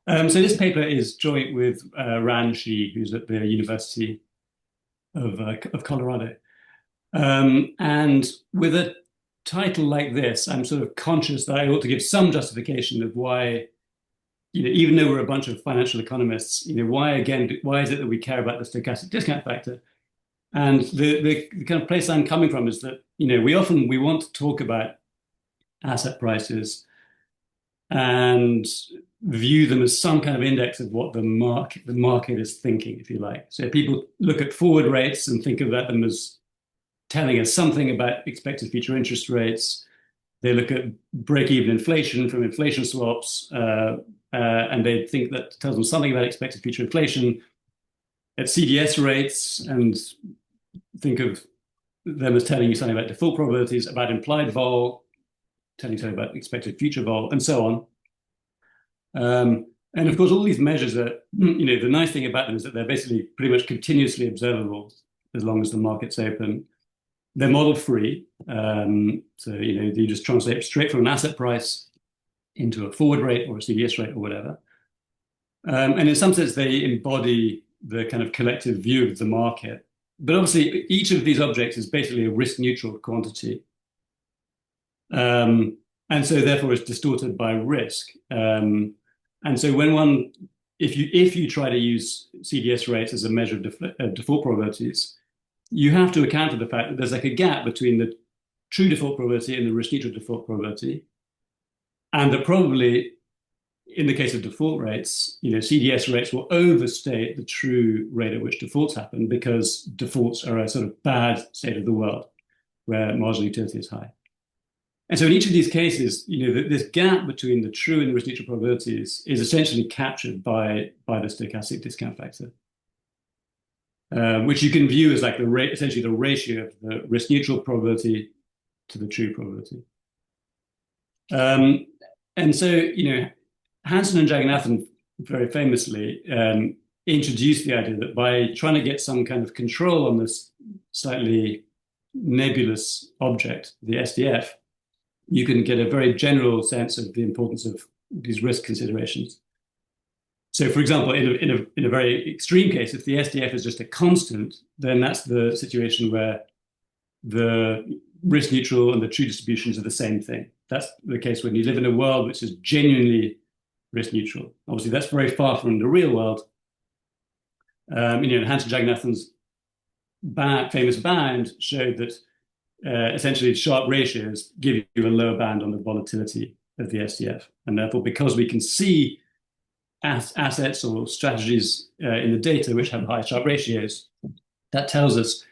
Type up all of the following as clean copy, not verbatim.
So this paper is joint with Ran Shi, who's at the University of Colorado. And with a title like this, I'm sort of conscious that I ought to give some justification of why, even though we're a bunch of financial economists, why is it that we care about the stochastic discount factor? And the kind of place I'm coming from is that, we want to talk about asset prices and view them as some kind of index of what the market is thinking, if you like. So people look at forward rates and think about them as telling us something about expected future interest rates. They look at break-even inflation from inflation swaps, and they think that tells them something about expected future inflation. At CDS rates, and think of them as telling you something about default probabilities, about implied vol, telling you something about expected future vol, and so on. And of course, all these measures are, the nice thing about them is that they're basically pretty much continuously observable as long as the market's open. They're model free. So, you just translate straight from an asset price into a forward rate or a CDS rate or whatever. And in some sense, they embody the kind of collective view of the market. But obviously, each of these objects is basically a risk neutral quantity. And so therefore it's distorted by risk. And so if you try to use CDS rates as a measure of default probabilities, you have to account for the fact that there's like a gap between the true default probability and the risk neutral default probability. And that probably, in the case of default rates, CDS rates will overstate the true rate at which defaults happen because defaults are a sort of bad state of the world where marginal utility is high. And so in each of these cases, this gap between the true and the risk neutral probabilities is essentially captured by the stochastic discount factor, which you can view as like essentially the ratio of the risk neutral probability to the true probability. And so, Hansen and Jagannathan very famously introduced the idea that by trying to get some kind of control on this slightly nebulous object, the SDF, you can get a very general sense of the importance of these risk considerations. So, for example, in a very extreme case, if the SDF is just a constant, then that's the situation where the risk neutral and the true distributions are the same thing. That's the case when you live in a world which is genuinely risk neutral. Obviously, that's very far from the real world. Hansen Jagannathan's famous band showed that essentially sharp ratios give you a lower band on the volatility of the SDF. And therefore, because we can see assets or strategies in the data which have high sharp ratios, that tells us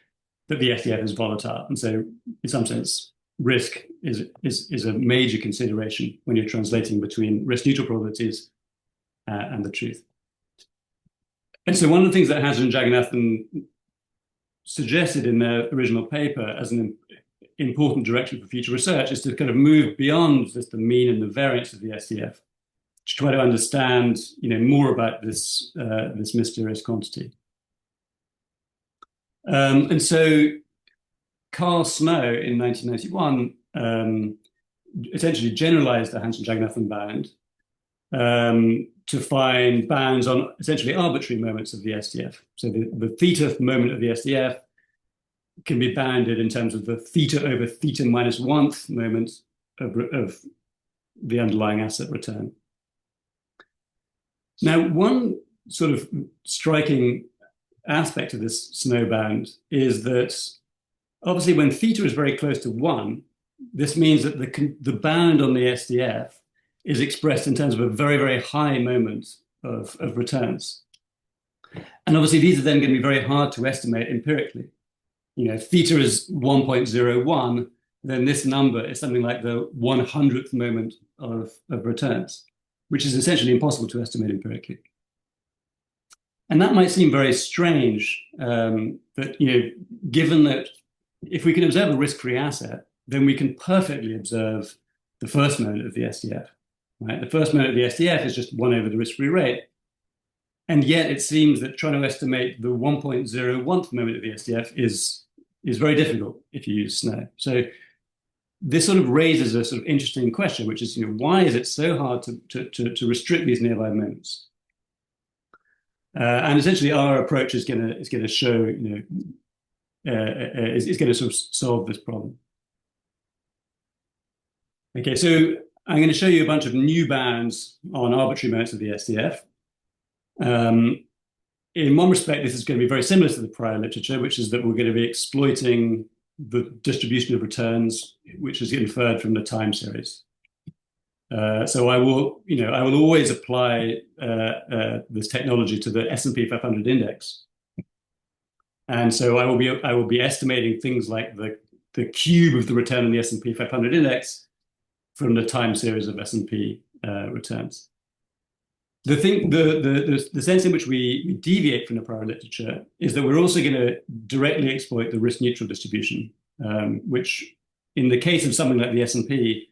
that the SDF is volatile. And so in some sense, risk is a major consideration when you're translating between risk neutral probabilities and the truth. And so one of the things that Hansen and Jagannathan suggested in their original paper as an important direction for future research is to kind of move beyond just the mean and the variance of the SDF to try to understand, more about this mysterious quantity. And so Carl Snow in 1991 essentially generalized the Hansen-Jagannathan band to find bounds on essentially arbitrary moments of the SDF. So the theta moment of the SDF can be bounded in terms of the theta over theta minus 1th moment of the underlying asset return. Now, one sort of striking aspect of this Snow band is that obviously when theta is very close to 1, this means that the bound on the SDF is expressed in terms of a very, very high moment of returns. And obviously these are then going to be very hard to estimate empirically. If theta is 1.01, then this number is something like the 100th moment of returns, which is essentially impossible to estimate empirically. And that might seem very strange, that, given that if we can observe a risk-free asset, then we can perfectly observe the first moment of the SDF, right? The first moment of the SDF is just 1 over the risk-free rate. And yet it seems that trying to estimate the 1.01th moment of the SDF is very difficult if you use Snow. So this sort of raises a sort of interesting question, which is, why is it so hard to restrict these nearby moments? And essentially, our approach is going to show, is going to sort of solve this problem. Okay, so I'm going to show you a bunch of new bounds on arbitrary moments of the SDF. In one respect, this is going to be very similar to the prior literature, which is that we're going to be exploiting the distribution of returns, which is inferred from the time series. So I will always apply this technology to the S&P 500 index, and so I will be estimating things like the cube of the return on the S&P 500 index from the time series of S&P returns. The sense in which we deviate from the prior literature is that we're also going to directly exploit the risk neutral distribution, which in the case of something like the S&P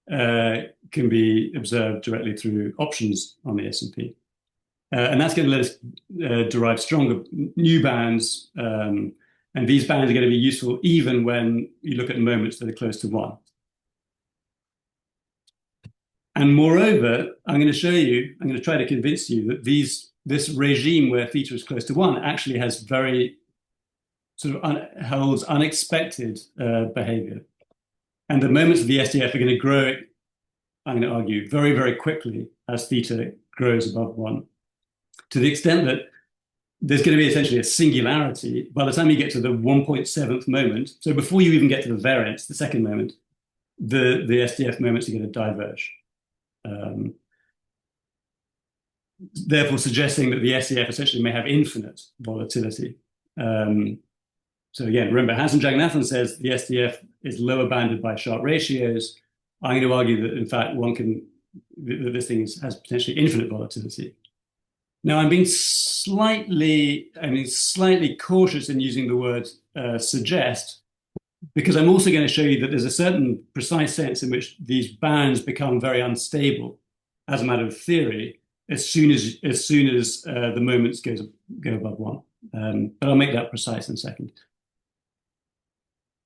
can be observed directly through options on the S&P. And that's going to let us derive stronger new bands. And these bands are going to be useful even when you look at moments that are close to one. And moreover, I'm going to try to convince you that this regime where theta is close to one actually has very sort of holds unexpected behavior. And the moments of the SDF are going to grow, I'm going to argue, very, very quickly as theta grows above one, to the extent that there's going to be essentially a singularity by the time you get to the 1.7th moment. So before you even get to the variance, the second moment, the SDF moments are going to diverge. Therefore suggesting that the SDF essentially may have infinite volatility. So again, remember, Hansen-Jaganathan says the SDF is lower bounded by Sharpe ratios. I'm going to argue that, in fact, that this thing has potentially infinite volatility. Now, I'm being slightly cautious in using the word suggest, because I'm also going to show you that there's a certain precise sense in which these bounds become very unstable as a matter of theory as soon as the moments go above one. But I'll make that precise in a second.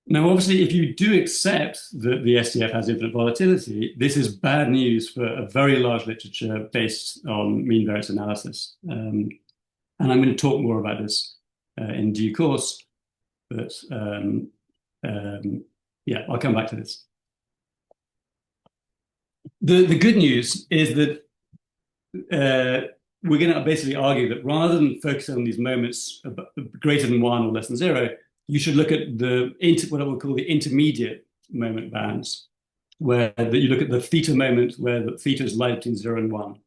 Now, obviously, if you do accept that the SDF has infinite volatility, this is bad news for a very large literature based on mean variance analysis. And I'm going to talk more about this in due course, but yeah, I'll come back to this. The good news is that we're going to basically argue that rather than focus on these moments greater than one or less than zero, you should look at what I will call the intermediate moment bands, where you look at the theta moment where the theta is light between 0 and 1.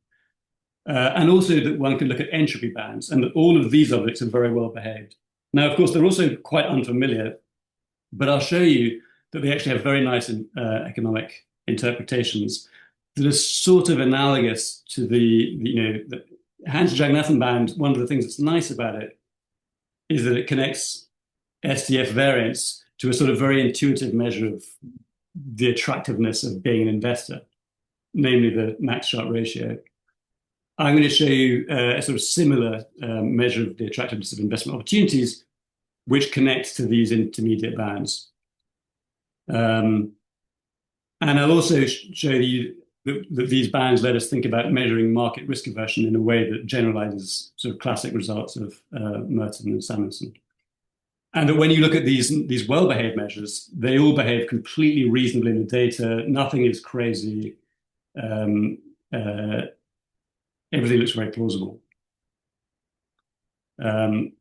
And also that one can look at entropy bands, and that all of these objects are very well behaved. Now, of course, they're also quite unfamiliar, but I'll show you that they actually have very nice economic interpretations that are sort of analogous to the Hansen-Jaganathan band. One of the things that's nice about it is that it connects SDF variance to a sort of very intuitive measure of the attractiveness of being an investor, namely the max Sharpe ratio. I'm going to show you a sort of similar measure of the attractiveness of investment opportunities, which connects to these intermediate bands. And I'll also show you that these bands let us think about measuring market risk aversion in a way that generalizes sort of classic results of Merton and Samuelson. And that when you look at these well-behaved measures, they all behave completely reasonably in the data. Nothing is crazy. Everything looks very plausible. And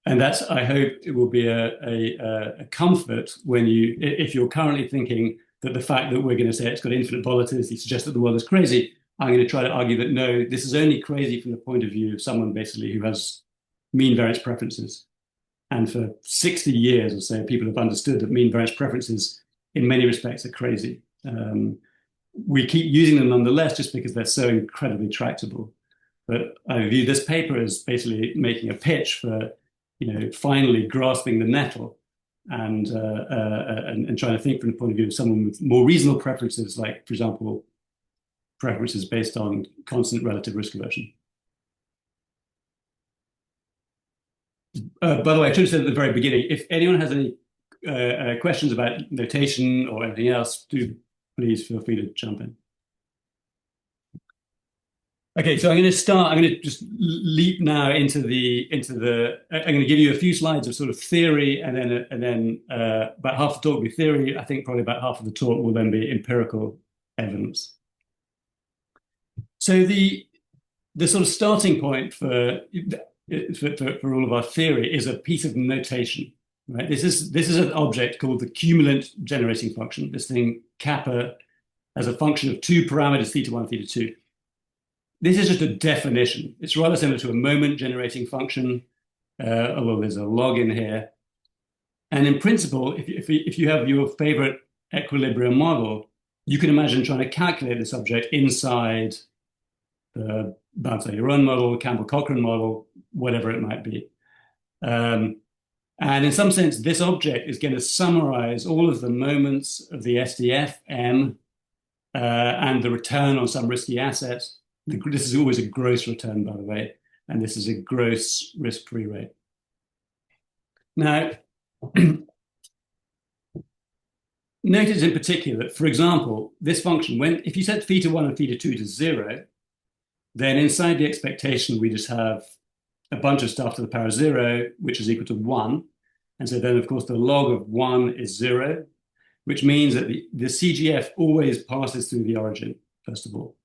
that's, I hope, it will be a comfort if you're currently thinking that the fact that we're going to say it's got infinite volatility suggests that the world is crazy. I'm going to try to argue that no, this is only crazy from the point of view of someone basically who has mean variance preferences. And for 60 years or so, people have understood that mean variance preferences in many respects are crazy. We keep using them nonetheless just because they're so incredibly tractable. But I view this paper as basically making a pitch for, finally grasping the nettle and trying to think from the point of view of someone with more reasonable preferences, like, for example, preferences based on constant relative risk aversion. By the way, I should have said at the very beginning, if anyone has any questions about notation or anything else, do please feel free to jump in. Okay, so I'm going to start. I'm going to just leap now into the. I'm going to give you a few slides of sort of theory, and then about half the talk will be theory. I think probably about half of the talk will then be empirical evidence. So the sort of starting point for all of our theory is a piece of notation, right? This is an object called the cumulant generating function. This thing kappa as a function of two parameters, theta1, theta2. This is just a definition. It's rather similar to a moment generating function, although there's a log in here. And in principle, if you have your favorite equilibrium model, you can imagine trying to calculate this object inside the Bounce-Your-Own model, Campbell-Cochran model, whatever it might be. And in some sense, this object is going to summarize all of the moments of the SDF M and the return on some risky asset. This is always a gross return, by the way, and this is a gross risk-free rate. Now, notice in particular that, for example, this function, if you set theta1 and theta2 to 0, then inside the expectation, we just have a bunch of stuff to the power of 0, which is equal to 1. And so then, of course, the log of 1 is 0, which means that the CGF always passes through the origin, first of all.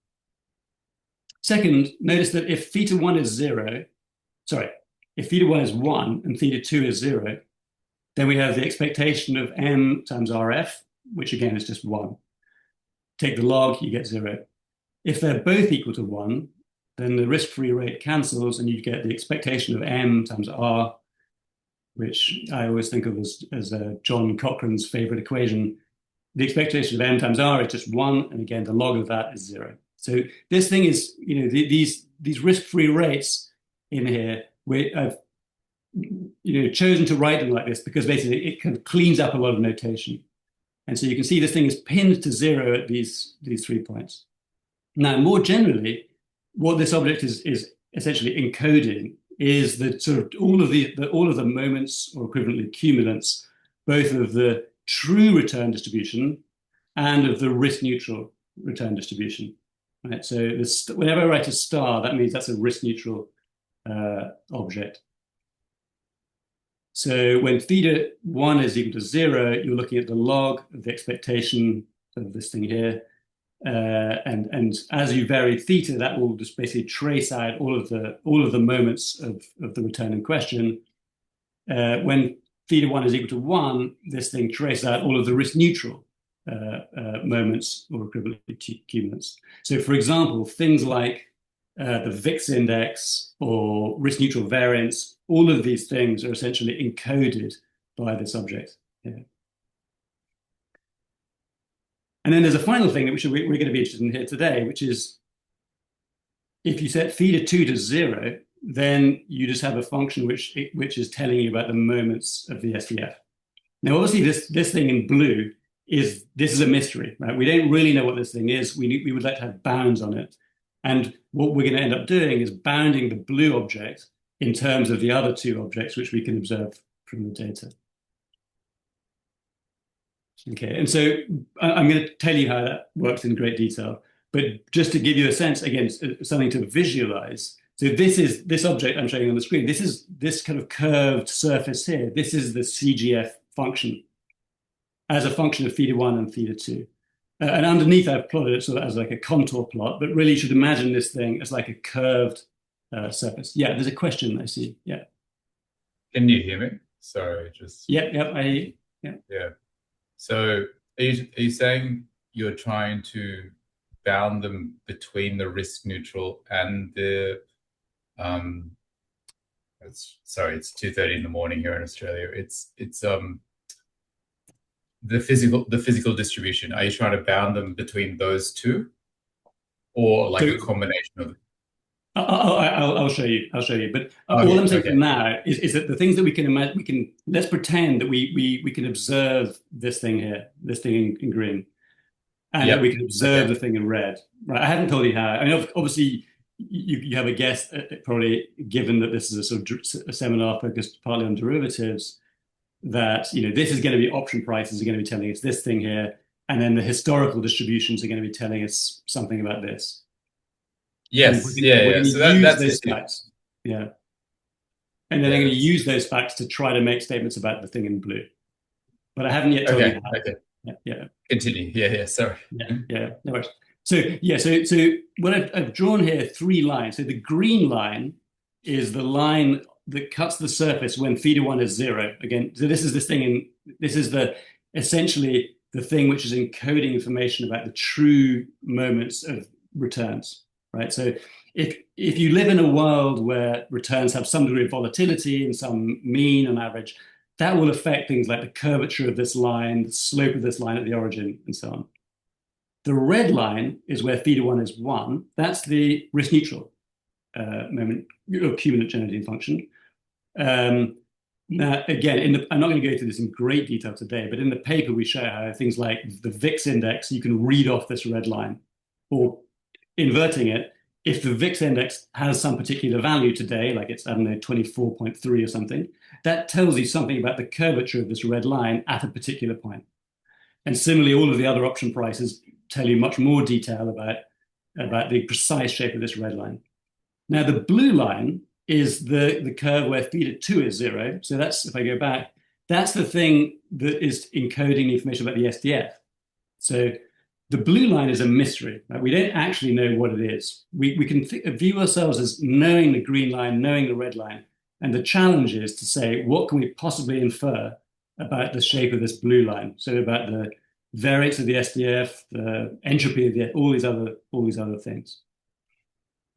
Second, notice that if theta1 is 0, if theta1 is 1 and theta2 is 0, then we have the expectation of m times RF, which again is just 1. Take the log, you get 0. If they're both equal to 1, then the risk-free rate cancels and you get the expectation of m times r, which I always think of as John Cochran's favorite equation. The expectation of m times r is just 1, and again, the log of that is 0. So this thing is, these risk-free rates in here, I've chosen to write them like this because basically it kind of cleans up a lot of notation. And so you can see this thing is pinned to 0 at these 3 points. Now, more generally, what this object is essentially encoding is the sort of all of the moments, or equivalently cumulants, both of the true return distribution and of the risk-neutral return distribution. Right? So whenever I write a star, that means that's a risk-neutral object. So when theta1 is equal to 0, you're looking at the log of the expectation of this thing here. And as you vary theta, that will just basically trace out all of the moments of the return in question. When theta1 is equal to 1, this thing traces out all of the risk-neutral moments, or equivalently cumulants. So, for example, things like the VIX index or risk-neutral variance, all of these things are essentially encoded by this object here. And then there's a final thing that we're going to be interested in here today, which is if you set theta2 to 0, then you just have a function which is telling you about the moments of the SDF. Now, obviously, this thing in blue this is a mystery, right? We don't really know what this thing is. We would like to have bounds on it. And what we're going to end up doing is bounding the blue object in terms of the other two objects, which we can observe from the data. Okay, and so I'm going to tell you how that works in great detail. But just to give you a sense, again, something to visualize. So this object I'm showing on the screen. This is this kind of curved surface here. This is the CGF function as a function of theta1 and theta2. And underneath, I've plotted it sort of as like a contour plot, but really you should imagine this thing as like a curved surface. Yeah, there's a question I see. Yeah. Can you hear me? Sorry, just. Yep, I hear you. Yeah. Yeah. So are you saying you're trying to bound them between the risk neutral and the it's 2:30 in the morning here in Australia. It's the physical distribution. Are you trying to bound them between those two, or like a combination of? I'll show you. But all I'm saying now is that the things that we can imagine, let's pretend that we can observe this thing here, this thing in green, and that we can observe the thing in red. Right? I haven't told you how. I mean, obviously, you have a guess, probably, given that this is a sort of a seminar focused partly on derivatives. that, this is going to be option prices are going to be telling us this thing here, and then the historical distributions are going to be telling us something about this. And Yes, yeah, we're yeah. going to So that use that's those history. facts. Yeah. And then they're Yeah, going to that's use those facts to try to make statements about the thing in blue. But I haven't yet told you okay. how. Okay. Yeah, yeah, Continue. Yeah, yeah. Sorry. yeah. No worries. So what I've drawn here three lines. So the green line is the line that cuts the surface when theta one is zero. Again, so this is the essentially the thing which is encoding information about the true moments of returns, right? So if you live in a world where returns have some degree of volatility and some mean on average, that will affect things like the curvature of this line, the slope of this line at the origin, and so on. The red line is where theta one is one. That's the risk neutral moment, cumulative generating function. Now, again, I'm not going to go through this in great detail today, but in the paper we show how things like the VIX index, you can read off this red line, or inverting it, if the VIX index has some particular value today, like it's, I don't know, 24.3 or something, that tells you something about the curvature of this red line at a particular point. And similarly, all of the other option prices tell you much more detail about the precise shape of this red line. Now, the blue line is the curve where theta 2 is zero. So that's, if I go back, that's the thing that is encoding the information about the SDF. So the blue line is a mystery. Right? We don't actually know what it is. We can view ourselves as knowing the green line, knowing the red line. And the challenge is to say, what can we possibly infer about the shape of this blue line? So about the variance of the SDF, the entropy of all these other things.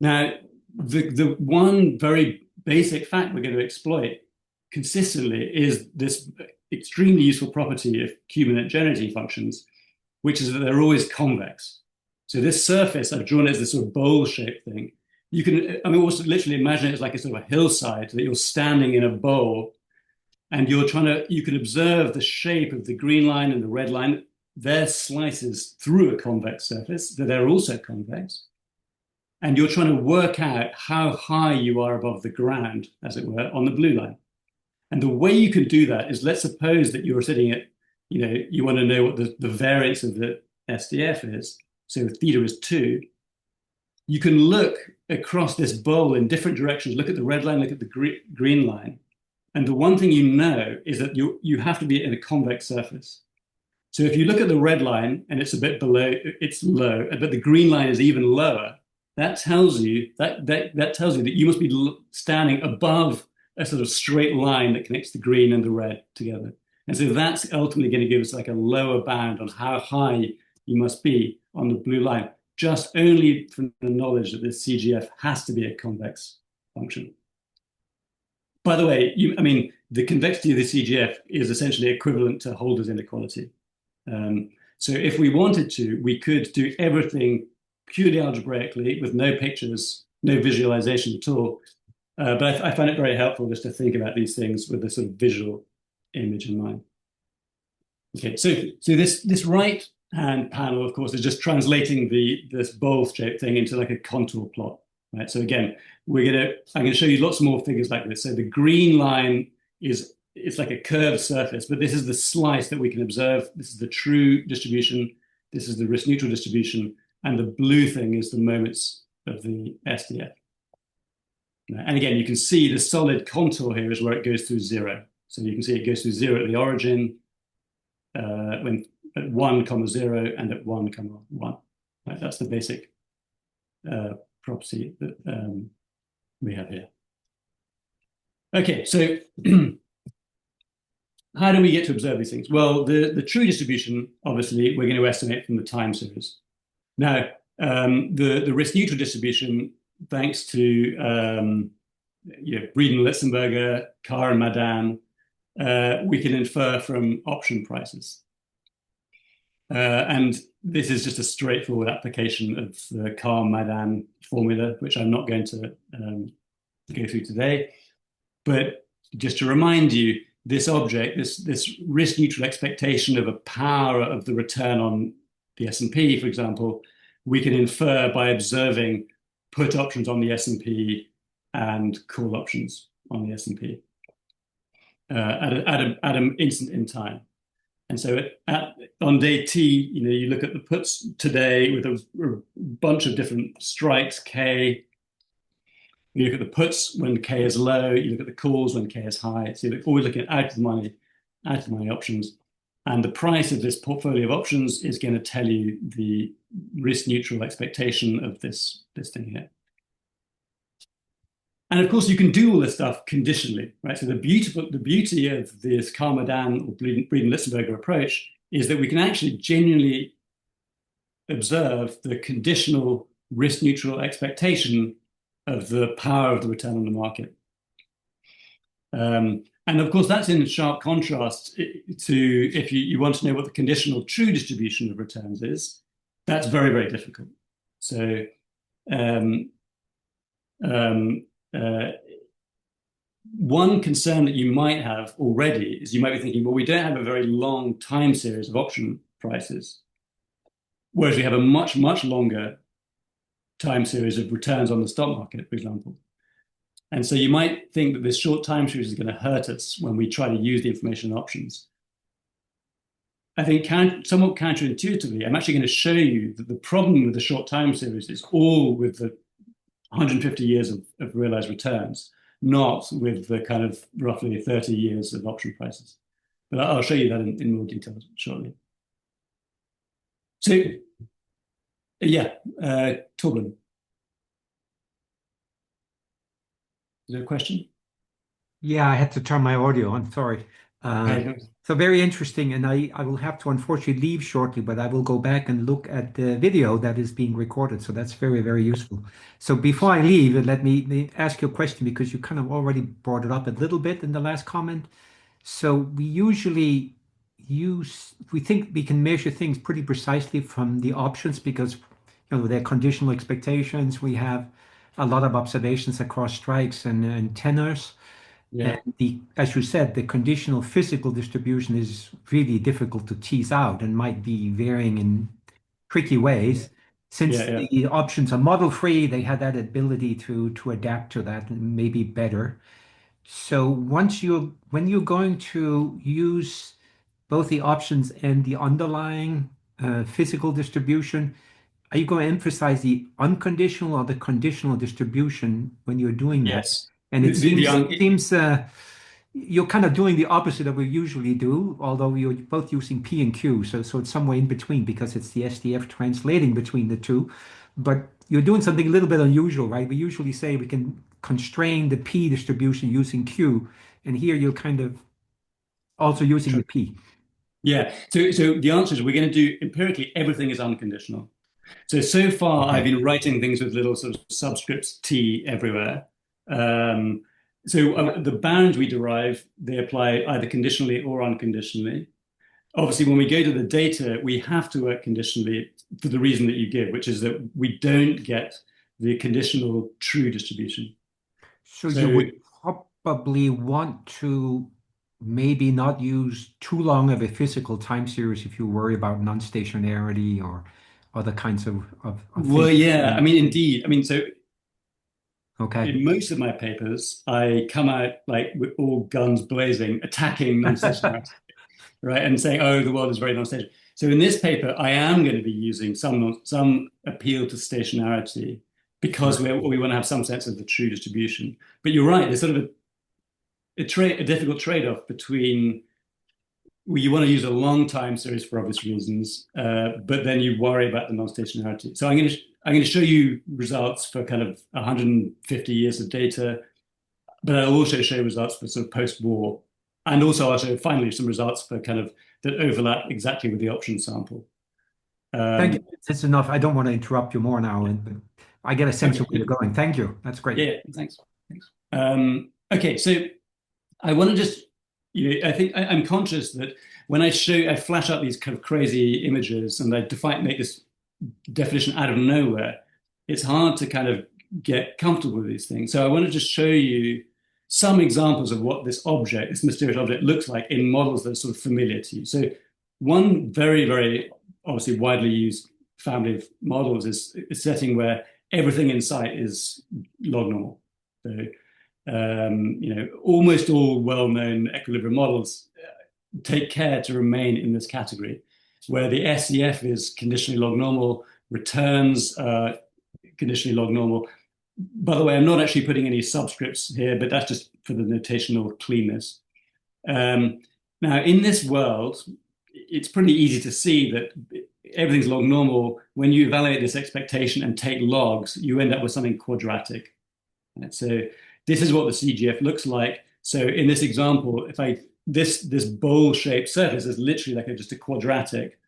Now, the one very basic fact we're going to exploit consistently is this extremely useful property of cumulative generating functions, which is that they're always convex. So this surface, I've drawn it as this sort of bowl-shaped thing. You can, I mean, also literally imagine it as like a sort of a hillside that you're standing in a bowl and you can observe the shape of the green line and the red line. They're slices through a convex surface, that they're also convex. And you're trying to work out how high you are above the ground, as it were, on the blue line. And the way you can do that is, let's suppose that you're sitting at, you want to know what the variance of the SDF is. So theta is 2. You can look across this bowl in different directions, look at the red line, look at the green line. And the one thing you know is that you have to be in a convex surface. So if you look at the red line and it's a bit below, it's low, but the green line is even lower, that tells you that you must be standing above a sort of straight line that connects the green and the red together. And so that's ultimately going to give us like a lower bound on how high you must be on the blue line, just only from the knowledge that this CGF has to be a convex function. By the way, the convexity of the CGF is essentially equivalent to Holder's inequality. So if we wanted to, we could do everything purely algebraically with no pictures, no visualization at all. But I find it very helpful just to think about these things with a sort of visual image in mind. Okay, so this right hand panel, of course, is just translating this bowl-shaped thing into like a contour plot. Right. So again, I'm going to show you lots more figures like this. So the green line it's like a curved surface, but this is the slice that we can observe. This is the true distribution. This is the risk neutral distribution. And the blue thing is the moments of the SDF. And again, you can see the solid contour here is where it goes through zero. So you can see it goes through zero at the origin, when at 1, 0, and at 1, 1. Right, that's the basic property that we have here. Okay, so how do we get to observe these things? Well, the true distribution, obviously, we're going to estimate from the time series. Now, the risk neutral distribution, thanks to Breeden, Litzenberger, Carr, and Madan, we can infer from option prices. And this is just a straightforward application of the Carr-Madan formula, which I'm not going to go through today. But just to remind you, this object, this risk neutral expectation of a power of the return on the S&P, for example, we can infer by observing put options on the S&P and call options on the S&P. at an instant in time. And so on day T, you look at the puts today with a bunch of different strikes, K. You look at the puts when K is low. You look at the calls when K is high. So you're always looking at out of the money options. And the price of this portfolio of options is going to tell you the risk neutral expectation of this thing here. And of course, you can do all this stuff conditionally, right? So the beauty of this Karmadan or Breeden-Lichtenberger approach is that we can actually genuinely observe the conditional risk neutral expectation of the power of the return on the market. And of course, that's in sharp contrast to if you want to know what the conditional true distribution of returns is, that's very, very difficult. So um, um, uh, one concern that you might have already is you might be thinking, well, we don't have a very long time series of option prices, whereas we have a much, much longer time series of returns on the stock market, for example. And so you might think that this short time series is going to hurt us when we try to use the information in options. I think somewhat counterintuitively, I'm actually going to show you that the problem with the short time series is all with the 150 years of realized returns, not with the kind of roughly 30 years of option prices. But I'll show you that in more detail shortly. So, yeah, Torben, is there a question? Yeah, I had to turn my audio on. Sorry. Uh, Okay. so very interesting, and I will have to unfortunately leave shortly, but I will go back and look at the video that is being recorded. So that's very, very useful. So before I leave, let me ask you a question because you kind of already brought it up a little bit in the last comment. So we usually we think we can measure things pretty precisely from the options because, they're conditional expectations. We have a lot of observations across strikes and tenors. Yeah, And as you said, the conditional physical distribution is really difficult to tease out and might be varying in tricky ways. Since yeah. the options are model free, they had that ability to adapt to that and maybe better. So when you're going to use both the options and the underlying physical distribution, are you going to emphasize the unconditional or the conditional distribution when you're doing that? Yes. And it The, the, the, seems you're kind of doing the opposite of what we usually do, although you're both using P and Q. So it's somewhere in between because it's the SDF translating between the two. But you're doing something a little bit unusual, right? We usually say we can constrain the P distribution using Q, and here you're kind of also using the P. yeah. So the answer is we're going to do empirically everything is unconditional. So far, I've Okay. been writing things with little sort of subscripts T everywhere. Um, so the bounds we derive, they apply either conditionally or unconditionally. Obviously, when we go to the data, we have to work conditionally for the reason that you give, which is that we don't get the conditional true distribution. So you So would probably want to maybe not use too long of a physical time series if you worry about non-stationarity or other kinds of well, things. yeah, I mean, indeed. I mean, so Okay. in most of my papers, I come out like with all guns blazing, attacking non-stationarity, right, and saying, "Oh, the world is very non-stationary." So in this paper, I am going to be using some appeal to stationarity because Right. we want to have some sense of the true distribution. But you're right; there's sort of a difficult trade-off between well, you want to use a long time series for obvious reasons, but then you worry about the non-stationarity. So I'm going to show you results for kind of 150 years of data, but I'll also show results for sort of post-war, and also I'll show finally some results for kind of that overlap exactly with the option sample. Thank you. Um, That's enough. I don't want to interrupt you more now, and I get a sense of where okay, you're going. Thank you. That's great. yeah, thanks. Thanks. Okay, so I want to just, I think I'm conscious that when I flash up these kind of crazy images and make this definition out of nowhere, it's hard to kind of get comfortable with these things. So I want to just show you some examples of what this mysterious object looks like in models that are sort of familiar to you. So one very, very obviously widely used family of models is a setting where everything in sight is log normal. So almost all well-known equilibrium models take care to remain in this category, where the SCF is conditionally log normal, returns conditionally log normal. By the way, I'm not actually putting any subscripts here, but that's just for the notational cleanness. Now, in this world, it's pretty easy to see that everything's log normal. When you evaluate this expectation and take logs, you end up with something quadratic. Right? So this is what the CGF looks like. So in this example, this bowl-shaped surface is literally like just a quadratic,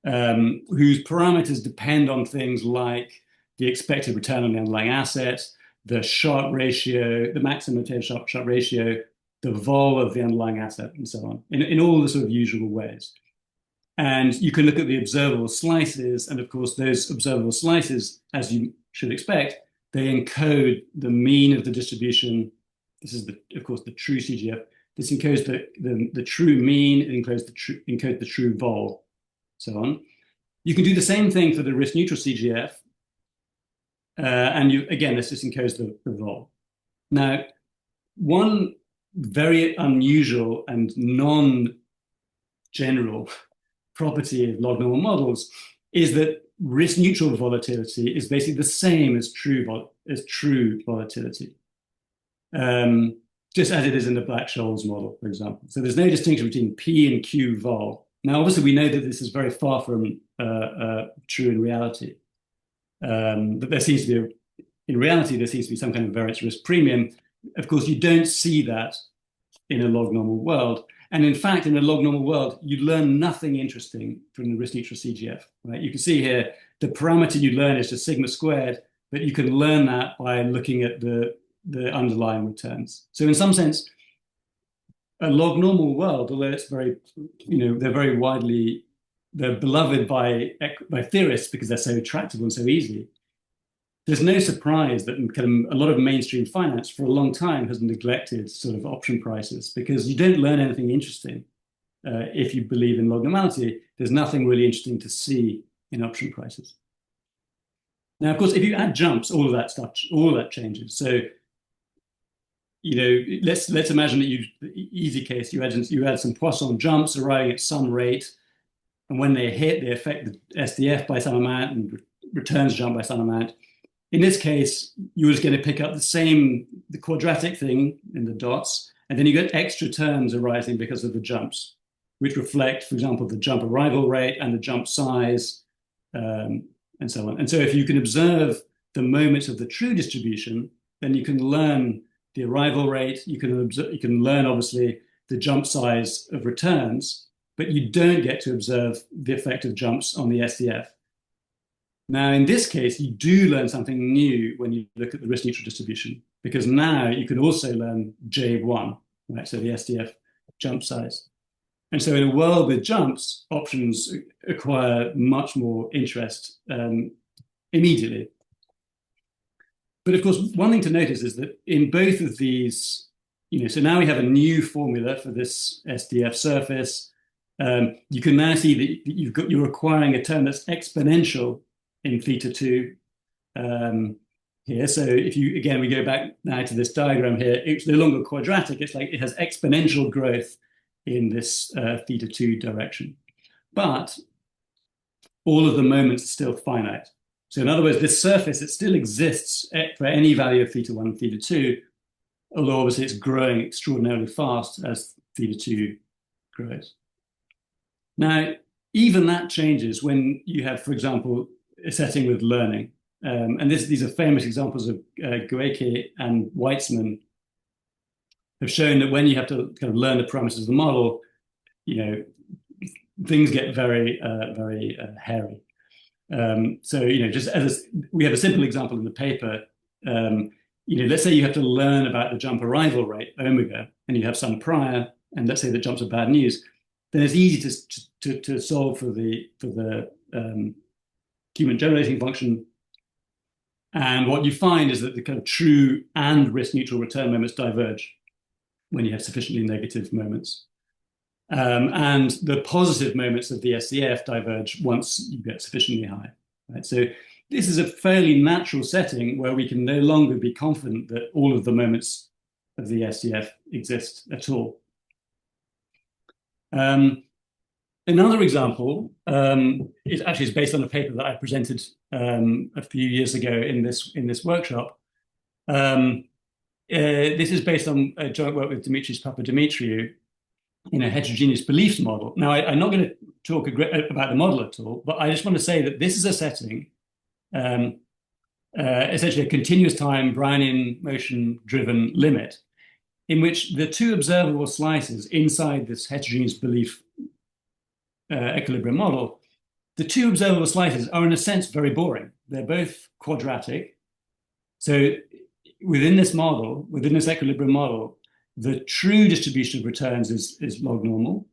whose parameters depend on things like the expected return on the underlying asset, the Sharpe ratio, the maximum Taylor Sharpe ratio, the vol of the underlying asset, and so on, in all the sort of usual ways. And you can look at the observable slices, and of course, those observable slices, as you should expect, they encode the mean of the distribution. This is, of course, the true CGF. This encodes the true mean, it encodes the true vol, so on. You can do the same thing for the risk-neutral CGF, and again, this just encodes the vol. Now, one very unusual and non-general property of log normal models is that risk-neutral volatility is basically the same as true volatility, just as it is in the Black-Scholes model, for example. So there's no distinction between P and Q vol. Now, obviously, we know that this is very far from true in reality. But there seems to be, in reality, there seems to be some kind of variance risk premium. Of course, you don't see that in a log normal world. And in fact, in a log normal world, you learn nothing interesting from the risk neutral CGF, right? You can see here, the parameter you learn is just sigma squared, but you can learn that by looking at the underlying returns. So in some sense, a log normal world, although it's very, they're very widely, they're beloved by theorists because they're so tractable and so easy. There's no surprise that kind of a lot of mainstream finance for a long time has neglected sort of option prices because you don't learn anything interesting. If you believe in log normality, there's nothing really interesting to see in option prices. Now, of course, if you add jumps, all of that changes. So, let's imagine that easy case, you add some Poisson jumps arriving at some rate, and when they hit, they affect the SDF by some amount and returns jump by some amount. In this case, you're just going to pick up the quadratic thing in the dots, and then you get extra terms arising because of the jumps, which reflect, for example, the jump arrival rate and the jump size, and so on. And so if you can observe the moments of the true distribution, then you can learn the arrival rate, you can learn, obviously, the jump size of returns, but you don't get to observe the effect of jumps on the SDF. Now, in this case, you do learn something new when you look at the risk-neutral distribution, because now you can also learn J1, right? So the SDF jump size. And so in a world with jumps, options acquire much more interest immediately. But of course, one thing to notice is that in both of these, so now we have a new formula for this SDF surface. You can now see that you're acquiring a term that's exponential in theta 2 here. So if we go back now to this diagram here, it's no longer quadratic. It's like it has exponential growth in this theta 2 direction. But all of the moments are still finite. So in other words, this surface, it still exists for any value of theta 1 and theta 2, although obviously it's growing extraordinarily fast as theta 2 grows. Now, even that changes when you have, for example, a setting with learning. And these are famous examples of Goeke and Weitzman have shown that when you have to kind of learn the parameters of the model, things get very, very hairy. So, just as we have a simple example in the paper, let's say you have to learn about the jump arrival rate, omega, and you have some prior, and let's say the jumps are bad news, then it's easy to solve for the human generating function. And what you find is that the kind of true and risk neutral return moments diverge when you have sufficiently negative moments. And the positive moments of the SCF diverge once you get sufficiently high. Right? So this is a fairly natural setting where we can no longer be confident that all of the moments of the SDF exist at all. Another example is based on a paper that I presented a few years ago in this workshop. This is based on a joint work with Dimitris Papadimitriou in a heterogeneous beliefs model. Now, I'm not going to talk about the model at all, but I just want to say that this is a setting, essentially a continuous time Brownian motion-driven limit, in which the two observable slices inside this heterogeneous belief equilibrium model, the two observable slices are in a sense very boring. They're both quadratic. So within this model, within this equilibrium model, the true distribution of returns is log normal,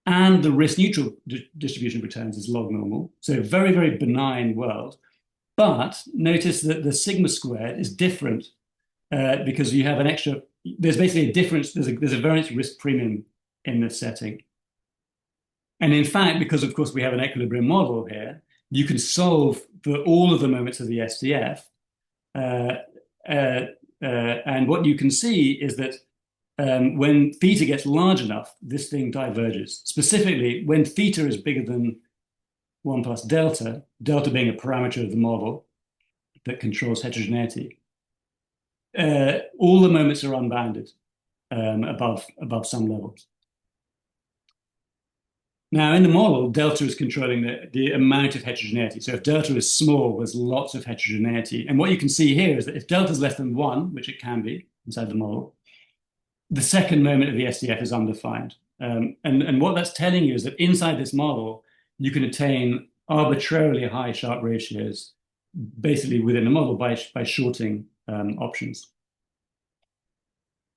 and the risk neutral distribution of returns is log normal. So a very, very benign world. But notice that the sigma squared is different because you have an extra, there's basically a difference, there's a variance risk premium in this setting. And in fact, because of course we have an equilibrium model here, you can solve for all of the moments of the SDF. And what you can see is that when theta gets large enough, this thing diverges. Specifically, when theta is bigger than 1 plus delta, delta being a parameter of the model that controls heterogeneity, all the moments are unbounded above some levels. Now, in the model, delta is controlling the amount of heterogeneity. So if delta is small, there's lots of heterogeneity. And what you can see here is that if delta is less than 1, which it can be inside the model, the second moment of the SDF is undefined. And what that's telling you is that inside this model, you can attain arbitrarily high Sharpe ratios, basically within the model by shorting options.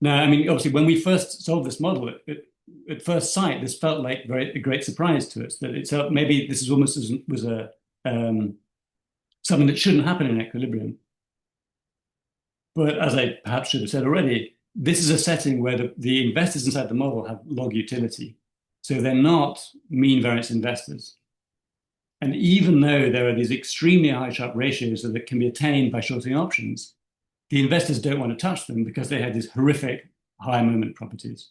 Now, I mean, obviously, when we first solved this model, at first sight, this felt like a great surprise to us, that it felt maybe this is almost was a something that shouldn't happen in equilibrium. But as I perhaps should have said already, this is a setting where the investors inside the model have log utility. So they're not mean variance investors. And even though there are these extremely high Sharpe ratios that can be attained by shorting options, the investors don't want to touch them because they have these horrific high moment properties.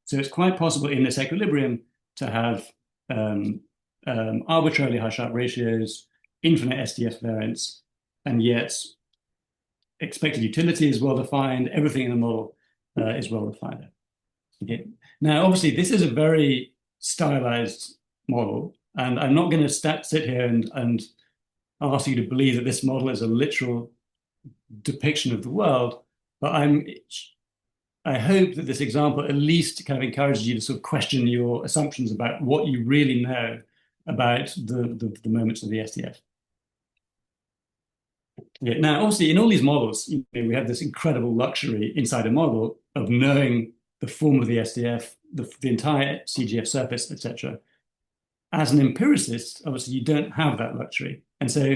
So it's quite possible in this equilibrium to have arbitrarily high Sharpe ratios, infinite SDF variance, and yet expected utility is well defined. Everything in the model is well defined. Okay. Now, obviously, this is a very stylized model, and I'm not going to sit here and ask you to believe that this model is a literal depiction of the world, but I hope that this example at least kind of encourages you to sort of question your assumptions about what you really know about the moments of the SDF. Yeah. Now, obviously, in all these models, we have this incredible luxury inside a model of knowing the form of the SDF, the entire CGF surface, etc. As an empiricist, obviously, you don't have that luxury. And so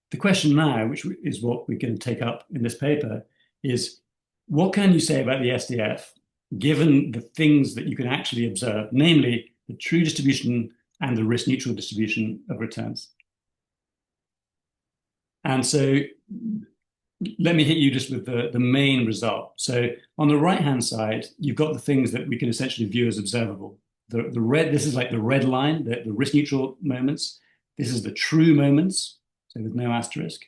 the question now, which is what we're going to take up in this paper, is what can you say about the SDF, given the things that you can actually observe, namely the true distribution and the risk-neutral distribution of returns? And so let me hit you just with the main result. So on the right-hand side, you've got the things that we can essentially view as observable. The red, this is like the red line, the risk-neutral moments. This is the true moments, so with no asterisk.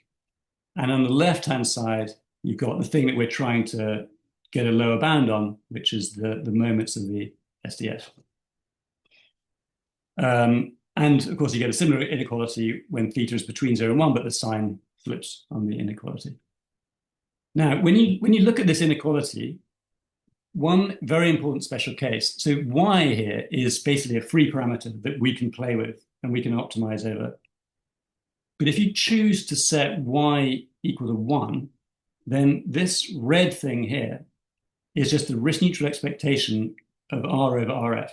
And on the left-hand side, you've got the thing that we're trying to get a lower bound on, which is the moments of the SDF. And of course, you get a similar inequality when theta is between 0 and 1, but the sign flips on the inequality. Now, when you look at this inequality, one very important special case. So y here is basically a free parameter that we can play with and we can optimize over. But if you choose to set y equal to 1, then this red thing here is just the risk-neutral expectation of R over RF.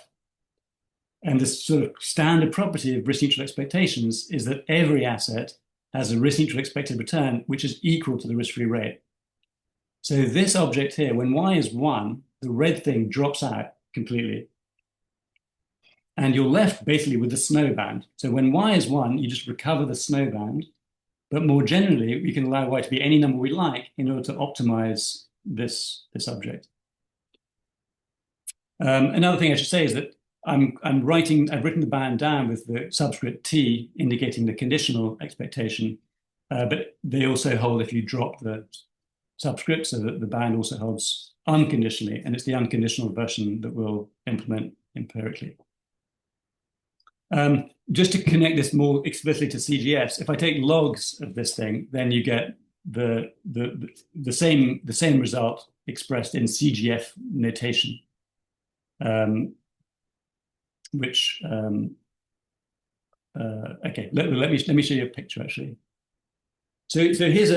And this sort of standard property of risk-neutral expectations is that every asset has a risk-neutral expected return which is equal to the risk-free rate. So this object here, when y is 1, the red thing drops out completely. And you're left basically with the snow band. So when y is 1, you just recover the snow band. But more generally, we can allow y to be any number we like in order to optimize this object. Another thing I should say is that I've written the band down with the subscript T indicating the conditional expectation, but they also hold if you drop the subscript, so that the band also holds unconditionally, and it's the unconditional version that we'll implement empirically. Just to connect this more explicitly to CGFs, if I take logs of this thing, then you get the same result expressed in CGF notation, which okay, let me show you a picture actually. So here's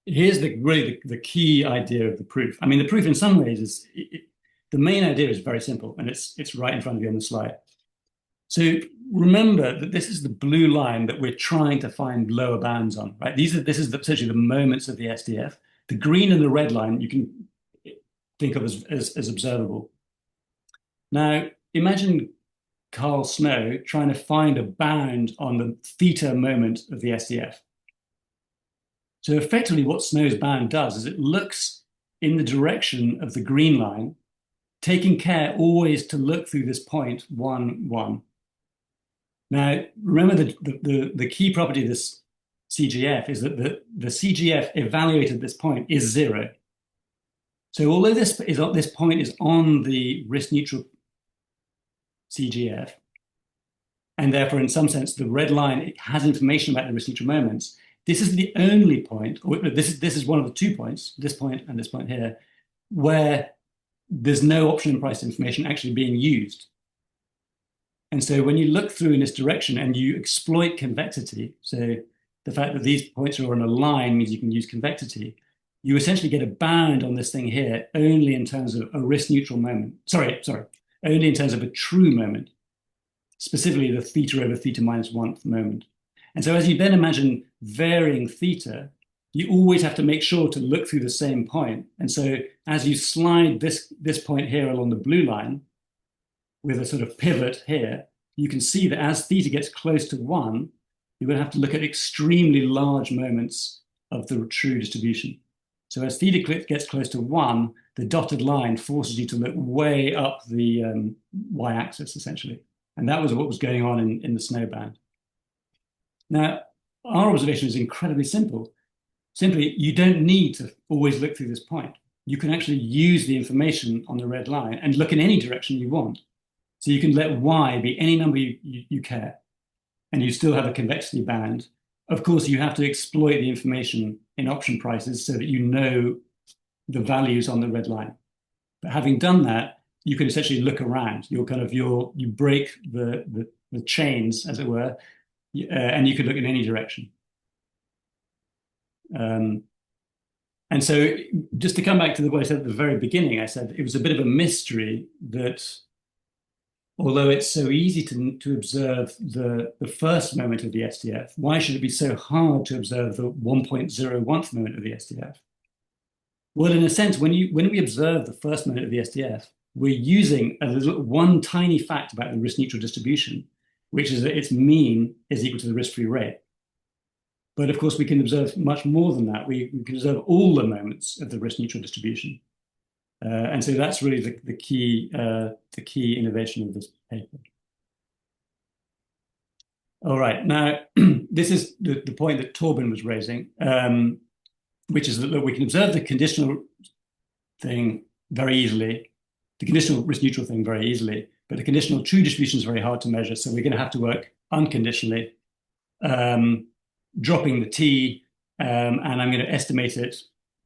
here's the key idea of the proof. I mean, the proof in some ways is the main idea is very simple, and it's right in front of you on the slide. So remember that this is the blue line that we're trying to find lower bounds on, right? This is essentially the moments of the SDF. The green and the red line you can think of as observable. Now, imagine Carl Snow trying to find a bound on the theta moment of the SDF. So effectively what Snow's bound does is it looks in the direction of the green line, taking care always to look through this point 1, 1. Now, remember the key property of this CGF is that the CGF evaluated at this point is 0. So although this point is on the risk-neutral CGF, and therefore in some sense the red line has information about the risk-neutral moments, this is the only point, or this is one of the 2 points, this point and this point here, where there's no option price information actually being used. And so when you look through in this direction and you exploit convexity, so the fact that these points are on a line means you can use convexity, you essentially get a bound on this thing here only in terms of a risk-neutral moment. Sorry, only in terms of a true moment, specifically the theta over theta minus 1th moment. And so as you then imagine varying theta, you always have to make sure to look through the same point. And so as you slide this point here along the blue line with a sort of pivot here, you can see that as theta gets close to 1, you're going to have to look at extremely large moments of the true distribution. So as theta gets close to 1, the dotted line forces you to look way up the y-axis, essentially. And that was what was going on in the Snow band. Now, our observation is incredibly simple. Simply, you don't need to always look through this point. You can actually use the information on the red line and look in any direction you want. So you can let y be any number you care, and you still have a convexity band. Of course, you have to exploit the information in option prices so that you know the values on the red line. But having done that, you can essentially look around. You break the chains, as it were, and you can look in any direction. And so just to come back to what I said at the very beginning, I said it was a bit of a mystery that although it's so easy to observe the first moment of the SDF, why should it be so hard to observe the 1.01th moment of the SDF? Well, in a sense, when we observe the first moment of the SDF, we're using one tiny fact about the risk-neutral distribution, which is that its mean is equal to the risk-free rate. But of course, we can observe much more than that. We can observe all the moments of the risk-neutral distribution. And so that's really the key innovation of this paper. All right, now this is the point that Torben was raising, which is that we can observe the conditional thing very easily, the conditional risk-neutral thing very easily, but the conditional true distribution is very hard to measure. So we're going to have to work unconditionally, dropping the t, and I'm going to estimate it,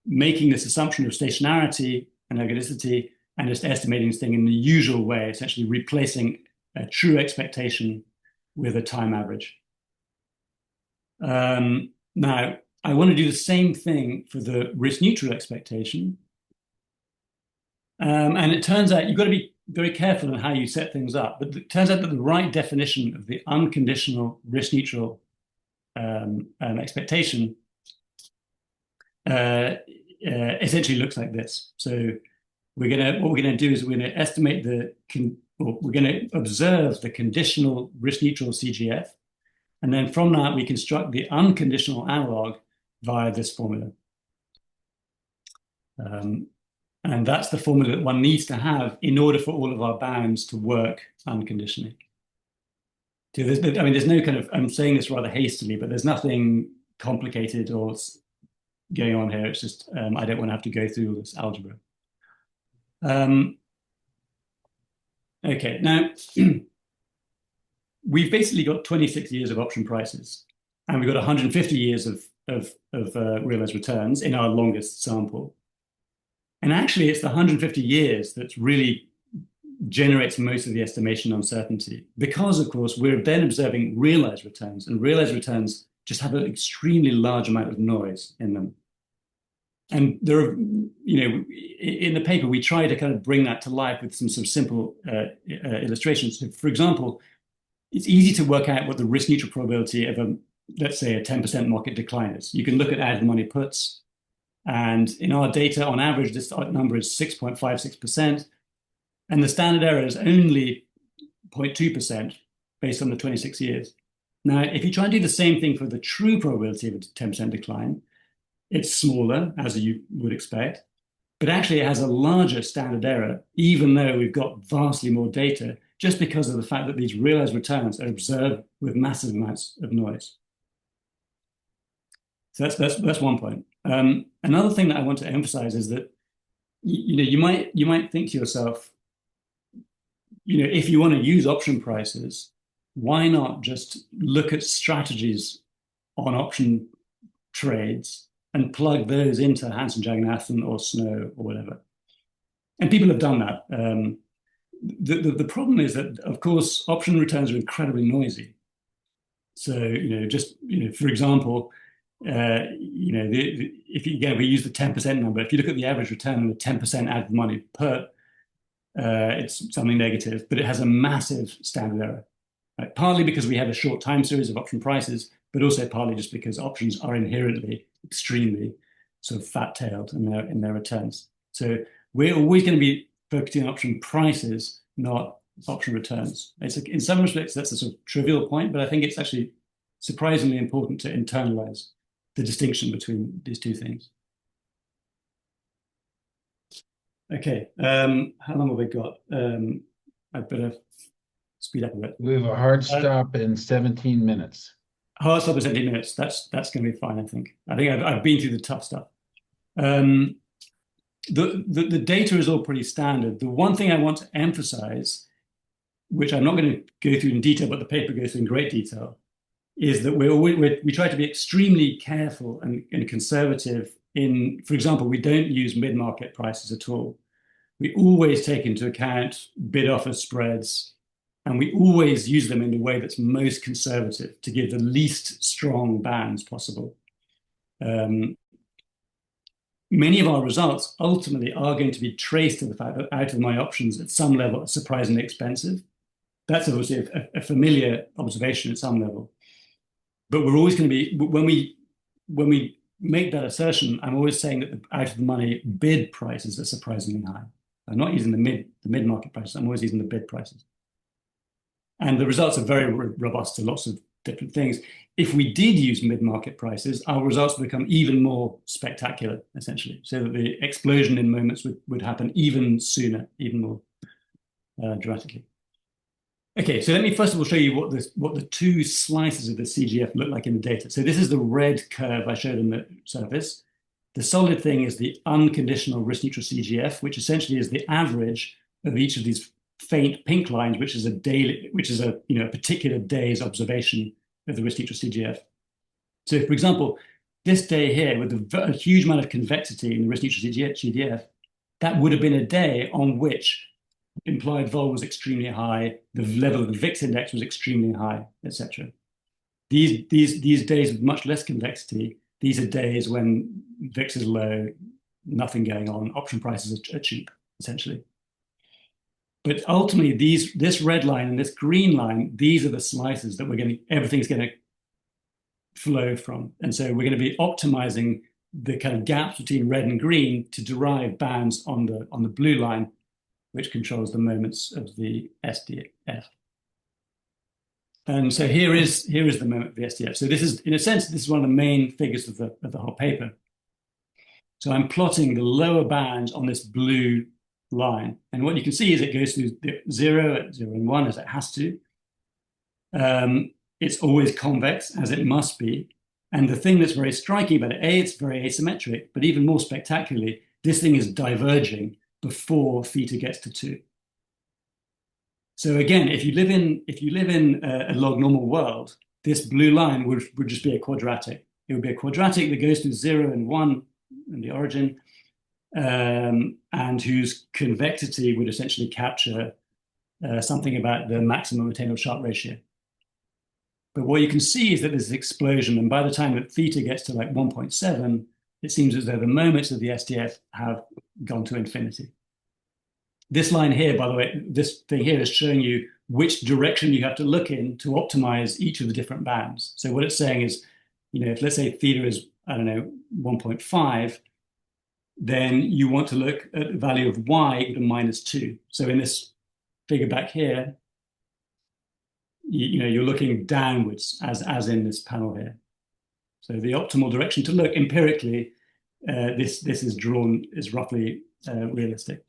making this assumption of stationarity and ergodicity, and just estimating this thing in the usual way, essentially replacing a true expectation with a time average. Now, I want to do the same thing for the risk-neutral expectation. And it turns out you've got to be very careful on how you set things up, but it turns out that the right definition of the unconditional risk-neutral expectation essentially looks like this. So what we're gonna do is we're gonna estimate we're gonna observe the conditional risk-neutral CGF, and then from that we construct the unconditional analog via this formula. And that's the formula that one needs to have in order for all of our bounds to work unconditionally. So there's no kind of, I'm saying this rather hastily, but there's nothing complicated or going on here. It's just, I don't want to have to go through all this algebra. Okay, now we've basically got 26 years of option prices, and we've got 150 years of realized returns in our longest sample. And actually, it's the 150 years that really generates most of the estimation uncertainty, because, of course, we're then observing realized returns, and realized returns just have an extremely large amount of noise in them. And there are, in the paper, we try to kind of bring that to life with some sort of simple illustrations. So, for example, it's easy to work out what the risk neutral probability of let's say, a 10% market decline is. You can look at out of the money puts, and in our data, on average, this number is 6.56%, and the standard error is only 0.2% based on the 26 years. Now, if you try and do the same thing for the true probability of a 10% decline, it's smaller, as you would expect, but actually it has a larger standard error, even though we've got vastly more data, just because of the fact that these realized returns are observed with massive amounts of noise. So that's one point. Another thing that I want to emphasize is that you might think to yourself, if you want to use option prices, why not just look at strategies on option trades and plug those into Hansen Jagannathan or Snow or whatever? And people have done that. The problem is that, of course, option returns are incredibly noisy. So, for example, if we use the 10% number, if you look at the average return on the 10% out of the money put, it's something negative, but it has a massive standard error, right? Partly because we have a short time series of option prices, but also partly just because options are inherently extremely sort of fat-tailed in their returns. So we're always going to be focusing on option prices, not option returns. In some respects, that's a sort of trivial point, but I think it's actually surprisingly important to internalize the distinction between these two things. Okay, how long have we got? I'd better speed up a bit. We have a hard stop in 17 minutes. Hard stop in 17 minutes. That's going to be fine, I think. I've been through the tough stuff. The data is all pretty standard. The one thing I want to emphasize, which I'm not going to go through in detail, but the paper goes through in great detail, is that we try to be extremely careful and conservative in, for example, we don't use mid-market prices at all. We always take into account bid-offer spreads, and we always use them in the way that's most conservative to give the least strong bands possible. Many of our results ultimately are going to be traced to the fact that out of my options at some level are surprisingly expensive. That's obviously a familiar observation at some level. But we're always going to be, when we make that assertion, I'm always saying that the out of the money bid prices are surprisingly high. I'm not using the mid-market prices, I'm always using the bid prices. And the results are very robust to lots of different things. If we did use mid-market prices, our results would become even more spectacular, essentially, so that the explosion in moments would happen even sooner, even more dramatically. Okay, so let me first of all show you what the two slices of the CGF look like in the data. So this is the red curve I showed on the surface. The solid thing is the unconditional risk-neutral CGF, which essentially is the average of each of these faint pink lines, which is a particular day's observation of the risk-neutral CGF. So, for example, this day here with a huge amount of convexity in the risk-neutral CGF, that would have been a day on which implied vol was extremely high, the level of the VIX index was extremely high, etc. These days with much less convexity, these are days when VIX is low, nothing going on, option prices are cheap, essentially. But ultimately, this red line and this green line, these are the slices that everything's going to flow from. And so we're going to be optimizing the kind of gaps between red and green to derive bands on the blue line, which controls the moments of the SDF. And so here is the moment of the SDF. So this is, in a sense, this is one of the main figures of the whole paper. So I'm plotting the lower bound on this blue line. And what you can see is it goes through 0 and 1 as it has to. It's always convex, as it must be. And the thing that's very striking about it, A, it's very asymmetric, but even more spectacularly, this thing is diverging before theta gets to 2. So again, if you live in a log normal world, this blue line would just be a quadratic. It would be a quadratic that goes through 0 and 1 in the origin, and whose convexity would essentially capture something about the maximum attainable Sharpe ratio. But what you can see is that there's an explosion, and by the time that theta gets to like 1.7, it seems as though the moments of the SDF have gone to infinity. This line here, by the way, this thing here is showing you which direction you have to look in to optimize each of the different bands. So what it's saying is, if let's say theta is, I don't know, 1.5, then you want to look at the value of y equal to -2. So in this figure back here, you're looking downwards as in this panel here. So the optimal direction to look empirically, this is drawn is roughly realistic.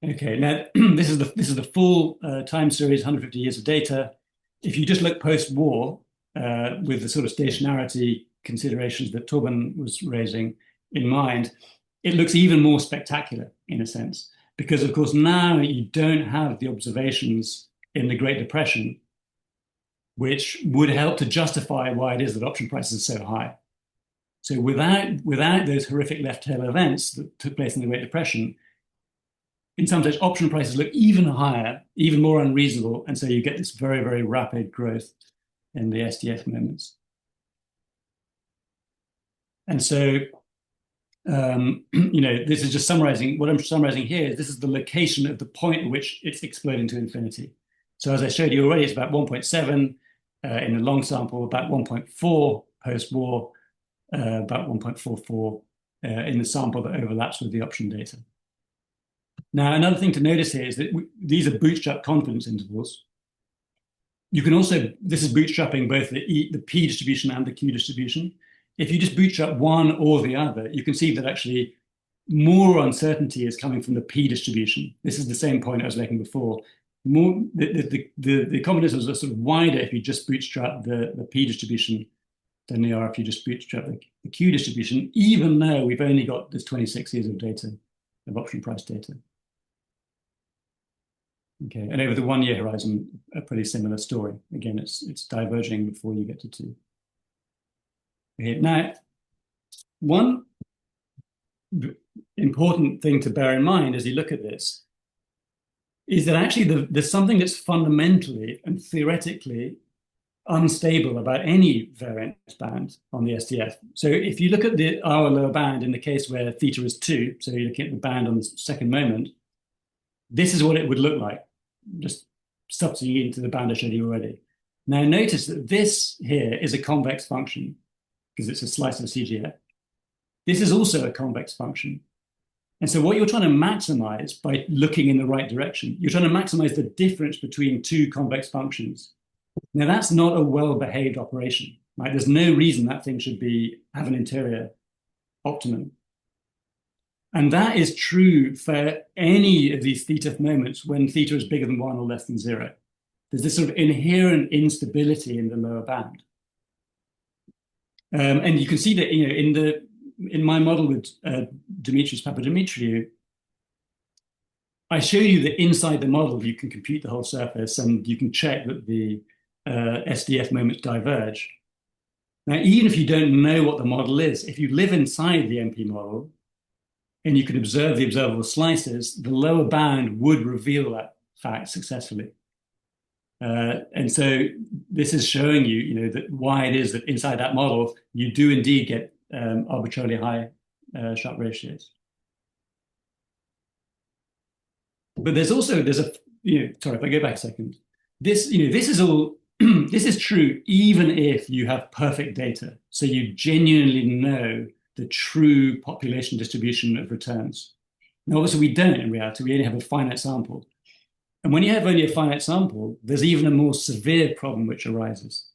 Okay, now this is the full time series, 150 years of data. If you just look post-war with the sort of stationarity considerations that Torben was raising in mind, it looks even more spectacular in a sense, because of course now you don't have the observations in the Great Depression, which would help to justify why it is that option prices are so high. So without those horrific left tail events that took place in the Great Depression, in some sense, option prices look even higher, even more unreasonable, and so you get this very, very rapid growth in the SDF moments. And so, this is just summarizing. What I'm summarizing here is this is the location of the point at which it's exploding to infinity. So as I showed you already, it's about 1.7 in the long sample, about 1.4 post-war, about 1.44 in the sample that overlaps with the option data. Now, another thing to notice here is that these are bootstrap confidence intervals. You can also, this is bootstrapping both the P distribution and the Q distribution. If you just bootstrap one or the other, you can see that actually more uncertainty is coming from the P distribution. This is the same point I was making before. The confidence is sort of wider if you just bootstrap the P distribution than they are if you just bootstrap the Q distribution, even though we've only got this 26 years of data, of option price data. Okay, and over the 1 year horizon, a pretty similar story. Again, it's diverging before you get to 2. Okay, now, one important thing to bear in mind as you look at this is that actually there's something that's fundamentally and theoretically unstable about any variance band on the SDF. So if you look at our lower band in the case where theta is 2, so you're looking at the band on the second moment, this is what it would look like, just substituting into the band I showed you already. Now notice that this here is a convex function because it's a slice of CGF. This is also a convex function. And so what you're trying to maximize by looking in the right direction, you're trying to maximize the difference between two convex functions. Now that's not a well-behaved operation, right? There's no reason that thing should have an interior optimum. And that is true for any of these theta moments when theta is bigger than 1 or less than 0. There's this sort of inherent instability in the lower band. And you can see that in my model with Dimitris Papadimitriou, I show you that inside the model you can compute the whole surface and you can check that the SDF moments diverge. Now, even if you don't know what the model is, if you live inside the MP model, and you can observe the observable slices, the lower bound would reveal that fact successfully. And so this is showing you, that why it is that inside that model, you do indeed get arbitrarily high Sharpe ratios. But there's a, sorry, if I go back a second, this is all, this is true even if you have perfect data. So you genuinely know the true population distribution of returns. Now, obviously, we don't in reality. We only have a finite sample. And when you have only a finite sample, there's even a more severe problem which arises.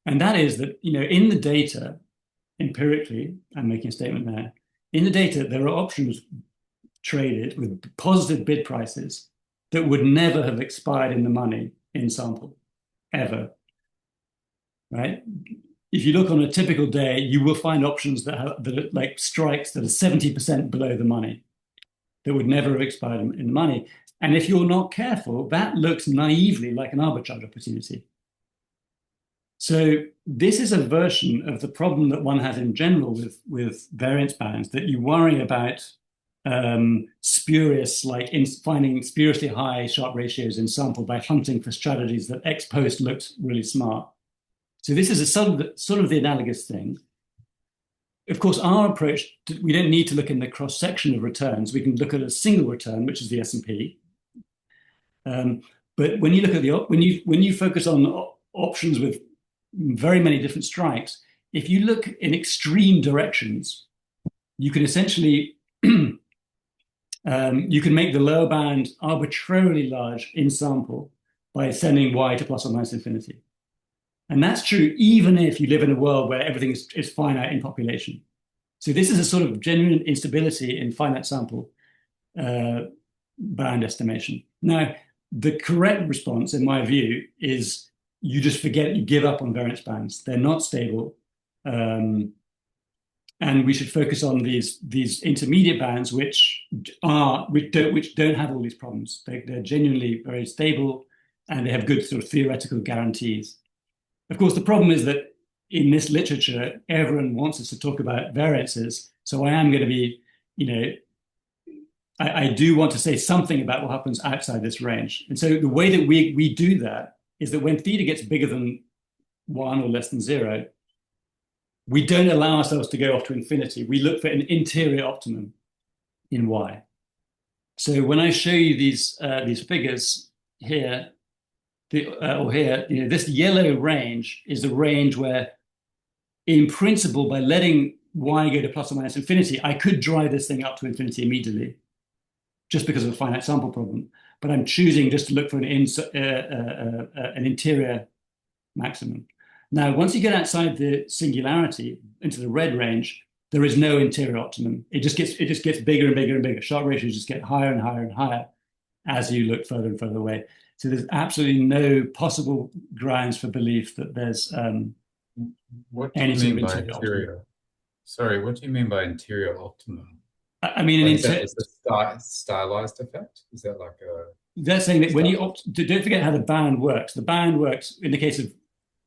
And that is that, in the data, empirically, I'm making a statement there, in the data, there are options traded with positive bid prices that would never have expired in the money in sample, ever, right? If you look on a typical day, you will find options that are like strikes that are 70% below the money that would never have expired in the money. And if you're not careful, that looks naively like an arbitrage opportunity. So this is a version of the problem that one has in general with variance bands, that you worry about spurious, like finding spuriously high Sharpe ratios in sample by hunting for strategies that ex post looked really smart. So this is a sort of the analogous thing. Of course, our approach, we don't need to look in the cross-section of returns. We can look at a single return, which is the S&P. But when you look at when you focus on options with very many different strikes, if you look in extreme directions, you can essentially you can make the lower bound arbitrarily large in sample by sending y to plus or minus infinity. And that's true even if you live in a world where everything is finite in population. So this is a sort of genuine instability in finite sample bound estimation. Now, the correct response, in my view, is you just forget, you give up on variance bands. They're not stable. And we should focus on these intermediate bands, which don't have all these problems. They're genuinely very stable, and they have good sort of theoretical guarantees. Of course, the problem is that in this literature, everyone wants us to talk about variances. So I am going to be, I do want to say something about what happens outside this range. And so the way that we do that is that when theta gets bigger than 1 or less than 0, we don't allow ourselves to go off to infinity. We look for an interior optimum in y. So when I show you these figures here, or here, this yellow range is the range where, in principle, by letting y go to plus or minus infinity, I could drive this thing up to infinity immediately, just because of a finite sample problem. But I'm choosing just to look for an interior maximum. Now, once you get outside the singularity into the red range, there is no interior optimum. It just gets bigger and bigger and bigger. Sharpe ratios just get higher and higher and higher as you look further and further away. So there's absolutely no possible grounds for belief that there's what do you mean by interior? Sorry, what do you mean by interior optimum? I mean, is a stylized effect? Is that like a? They're saying that when you don't forget how the band works. The band works in the case of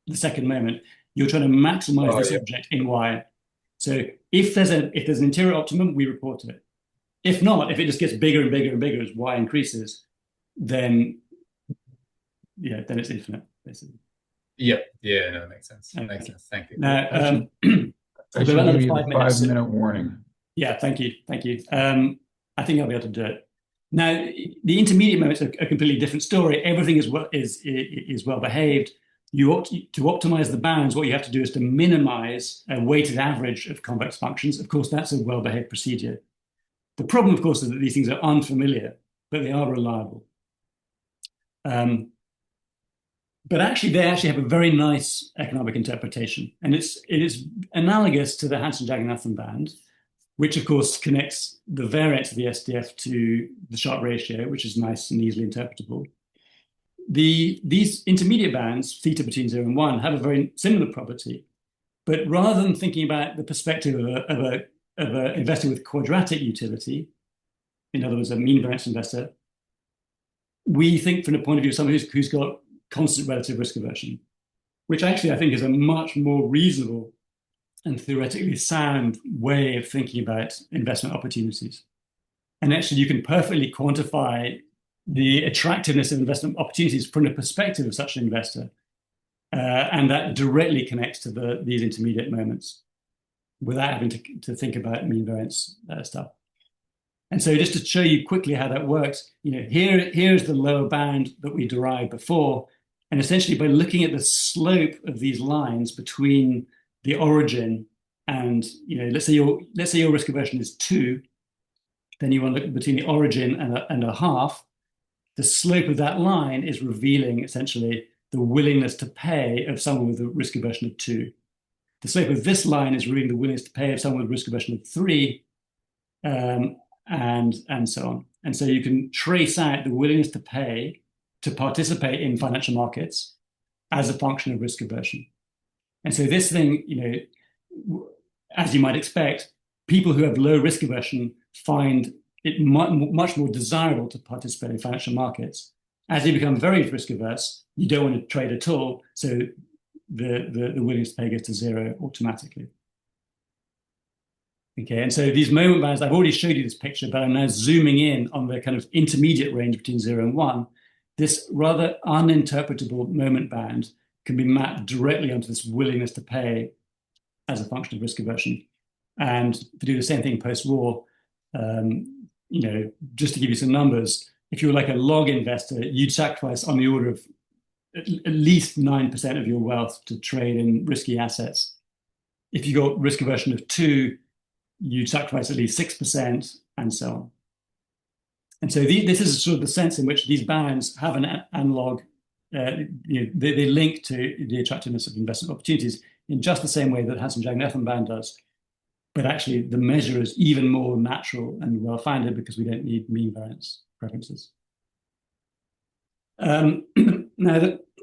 the second moment. You're trying to maximize this object in y. So if there's an interior optimum, we report it. If not, if it just gets bigger and bigger and bigger as y increases, then it's infinite, basically. Yep. Yeah, no, that makes sense. That makes sense. Thank you. Now, I should give you the 5-minute warning. Yeah, thank you. I think I'll be able to do it. Now, the intermediate moments are a completely different story. Everything is well behaved. To optimize the bounds, what you have to do is to minimize a weighted average of convex functions. Of course, that's a well-behaved procedure. The problem, of course, is that these things are unfamiliar, but they are reliable. But actually, they actually have a very nice economic interpretation. And it is analogous to the Hansen-Jagannathan band, which, of course, connects the variance of the SDF to the Sharpe ratio, which is nice and easily interpretable. These intermediate bands, theta between 0 and 1, have a very similar property. But rather than thinking about the perspective of an investor with quadratic utility, in other words, a mean variance investor, we think from the point of view of someone who's got constant relative risk aversion, which actually I think is a much more reasonable and theoretically sound way of thinking about investment opportunities. And actually, you can perfectly quantify the attractiveness of investment opportunities from the perspective of such an investor. And that directly connects to these intermediate moments without having to think about mean variance stuff. And so just to show you quickly how that works, here's the lower bound that we derived before. And essentially by looking at the slope of these lines between the origin and, let's say your risk aversion is 2, then you want to look between the origin and a half. The slope of that line is revealing essentially the willingness to pay of someone with a risk aversion of 2. The slope of this line is revealing the willingness to pay of someone with risk aversion of 3, and so on. And so you can trace out the willingness to pay to participate in financial markets as a function of risk aversion. And so this thing, as you might expect, people who have low risk aversion find it much more desirable to participate in financial markets. As you become very risk averse, you don't want to trade at all. So the willingness to pay goes to 0 automatically. Okay, and so these moment bands, I've already showed you this picture, but I'm now zooming in on the kind of intermediate range between 0 and 1. This rather uninterpretable moment band can be mapped directly onto this willingness to pay as a function of risk aversion. And to do the same thing post-war, just to give you some numbers, if you were like a log investor, you'd sacrifice on the order of at least 9% of your wealth to trade in risky assets. If you got risk aversion of 2, you'd sacrifice at least 6%, and so on. And so this is sort of the sense in which these bands have an analog, they link to the attractiveness of investment opportunities in just the same way that Hansen-Jagn-Effen band does. But actually, the measure is even more natural and well-founded because we don't need mean variance preferences. Now,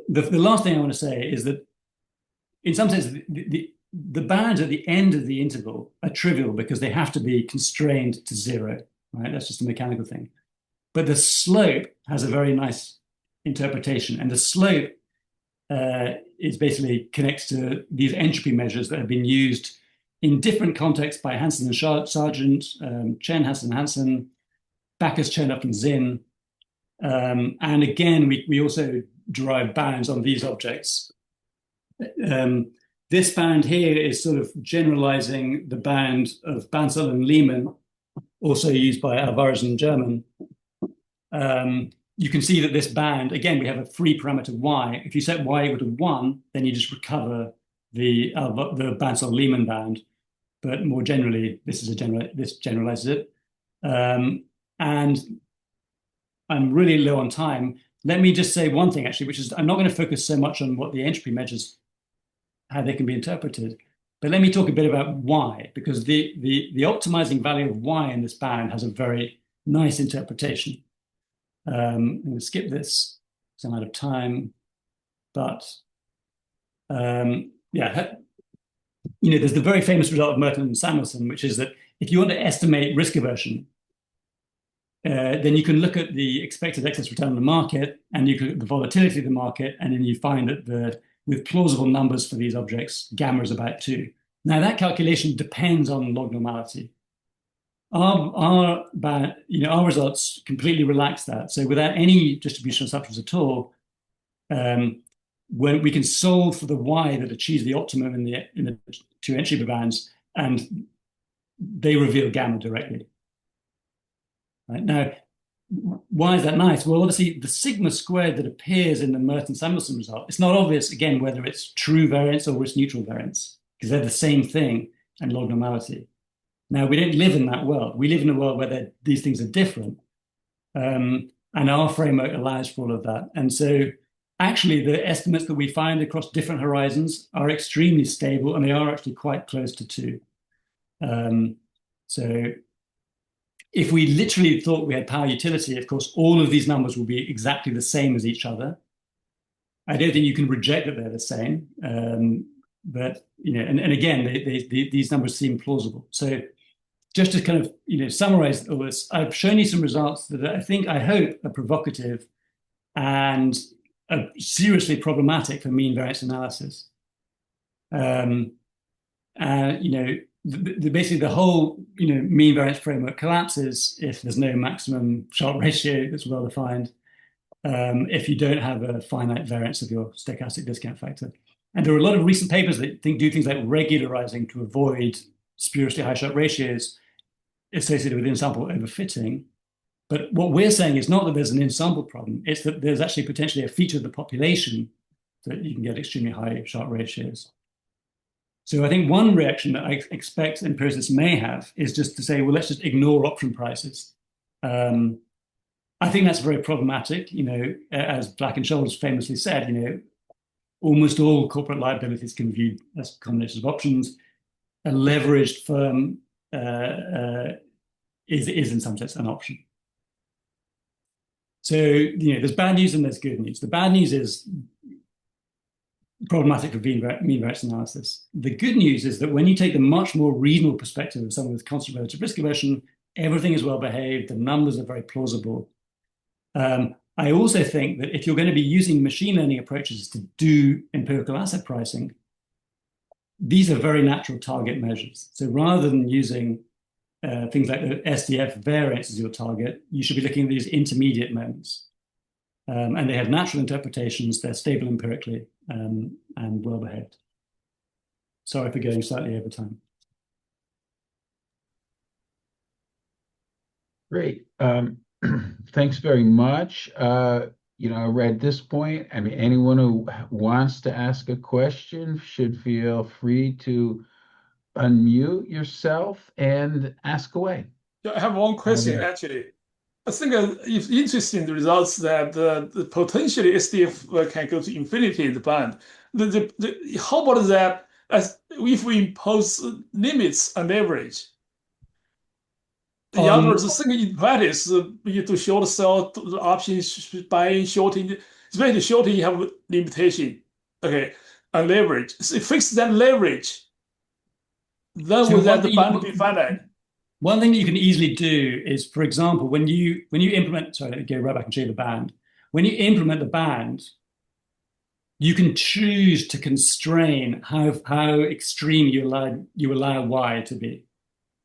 the last thing I want to say is that, in some sense, the bands at the end of the interval are trivial because they have to be constrained to 0, right? That's just a mechanical thing. But the slope has a very nice interpretation, and the slope is basically connects to these entropy measures that have been used in different contexts by Hansen and Sargent, Chen, Hansen, Backus, Chernoff, and Zinn. And again, we also derive bounds on these objects. This band here is sort of generalizing the band of Bansal and Lehman, also used by Alvarez and German. You can see that this band, again, we have a free parameter y. If you set y equal to 1, then you just recover the Bansal-Lehman band. But more generally, this generalizes it. And I'm really low on time. Let me just say one thing, actually, which is I'm not going to focus so much on what the entropy measures, how they can be interpreted. But let me talk a bit about y, because the optimizing value of y in this band has a very nice interpretation. I'm going to skip this because I'm out of time. But yeah, there's the very famous result of Merton and Samuelson, which is that if you want to estimate risk aversion, then you can look at the expected excess return on the market, and you can look at the volatility of the market, and then you find that with plausible numbers for these objects, gamma is about 2. Now that calculation depends on log normality. Our results completely relax that. So without any distribution assumptions at all, when we can solve for the y that achieves the optimum in the 2 entropy bands, and they reveal gamma directly. Right? Now, why is that nice? Well, obviously, the sigma squared that appears in the Merton-Samuelson result, it's not obvious, again, whether it's true variance or risk-neutral variance, because they're the same thing in log normality. Now, we don't live in that world. We live in a world where these things are different. And our framework allows for all of that. And so actually, the estimates that we find across different horizons are extremely stable, and they are actually quite close to 2. So if we literally thought we had power utility, of course, all of these numbers will be exactly the same as each other. I don't think you can reject that they're the same. But, and again, these numbers seem plausible. So just to kind of, summarize all this, I've shown you some results that I hope are provocative and are seriously problematic for mean variance analysis. Basically the whole, mean variance framework collapses if there's no maximum Sharpe ratio that's well defined, if you don't have a finite variance of your stochastic discount factor. And there are a lot of recent papers that do things like regularizing to avoid spuriously high Sharpe ratios associated with in-sample overfitting. But what we're saying is not that there's an in-sample problem, it's that there's actually potentially a feature of the population that you can get extremely high Sharpe ratios. So I think one reaction that I expect empiricists may have is just to say, well, let's just ignore option prices. I think that's very problematic, as Black and Scholes famously said, almost all corporate liabilities can be viewed as combinations of options. A leveraged firm is in some sense an option. So, there's bad news and there's good news. The bad news is problematic for mean variance analysis. The good news is that when you take the much more reasonable perspective of someone with constant relative risk aversion, everything is well behaved, the numbers are very plausible. I also think that if you're going to be using machine learning approaches to do empirical asset pricing, these are very natural target measures. So rather than using things like the SDF variance as your target, you should be looking at these intermediate moments. And they have natural interpretations, they're stable empirically, and well behaved. Sorry for going slightly over time. Great. Thanks very much. At this point, I mean, anyone who wants to ask a question should feel free to unmute yourself and ask away. I have one question, actually. I think it's interesting, the results that the potentially SDF can go to infinity, the band. How about that if we impose limits on average? In other words, I think in practice, you do short sell options, buying, shorting, especially shorting, you have limitation. Okay, on leverage. So fix that leverage. Then So will that the band be finite? One thing that you can easily do is, for example, when you implement, sorry, let me go right back and show you the band. When you implement the band, you can choose to constrain how extreme you allow Y to be.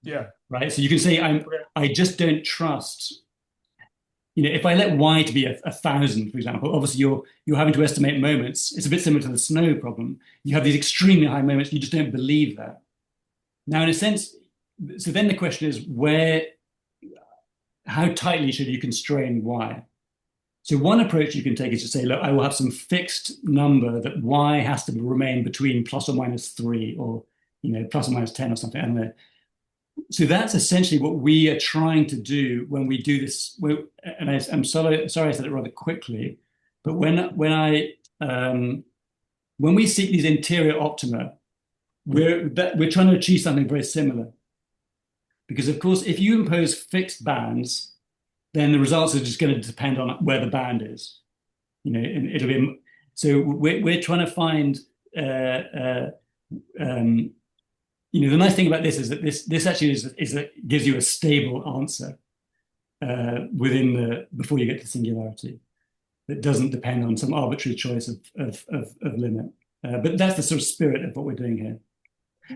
Yeah. Right. So you can say I just don't trust. If I let Y to be 1,000, for example, obviously you're having to estimate moments. It's a bit similar to the snow problem. You have these extremely high moments, you just don't believe that. Now, in a sense, so then the question is how tightly should you constrain Y? So one approach you can take is to say, look, I will have some fixed number that Y has to remain between plus or minus 3 or, plus or minus 10 or something. I don't know. So that's essentially what we are trying to do when we do this. And I'm sorry I said it rather quickly, but when we seek these interior optima, we're trying to achieve something very similar. Because of course, if you impose fixed bands, then the results are just going to depend on where the band is. And it'll be so we're trying to find. The nice thing about this is that this actually gives you a stable answer before you get to singularity. That doesn't depend on some arbitrary choice of limit. But that's the sort of spirit of what we're doing here.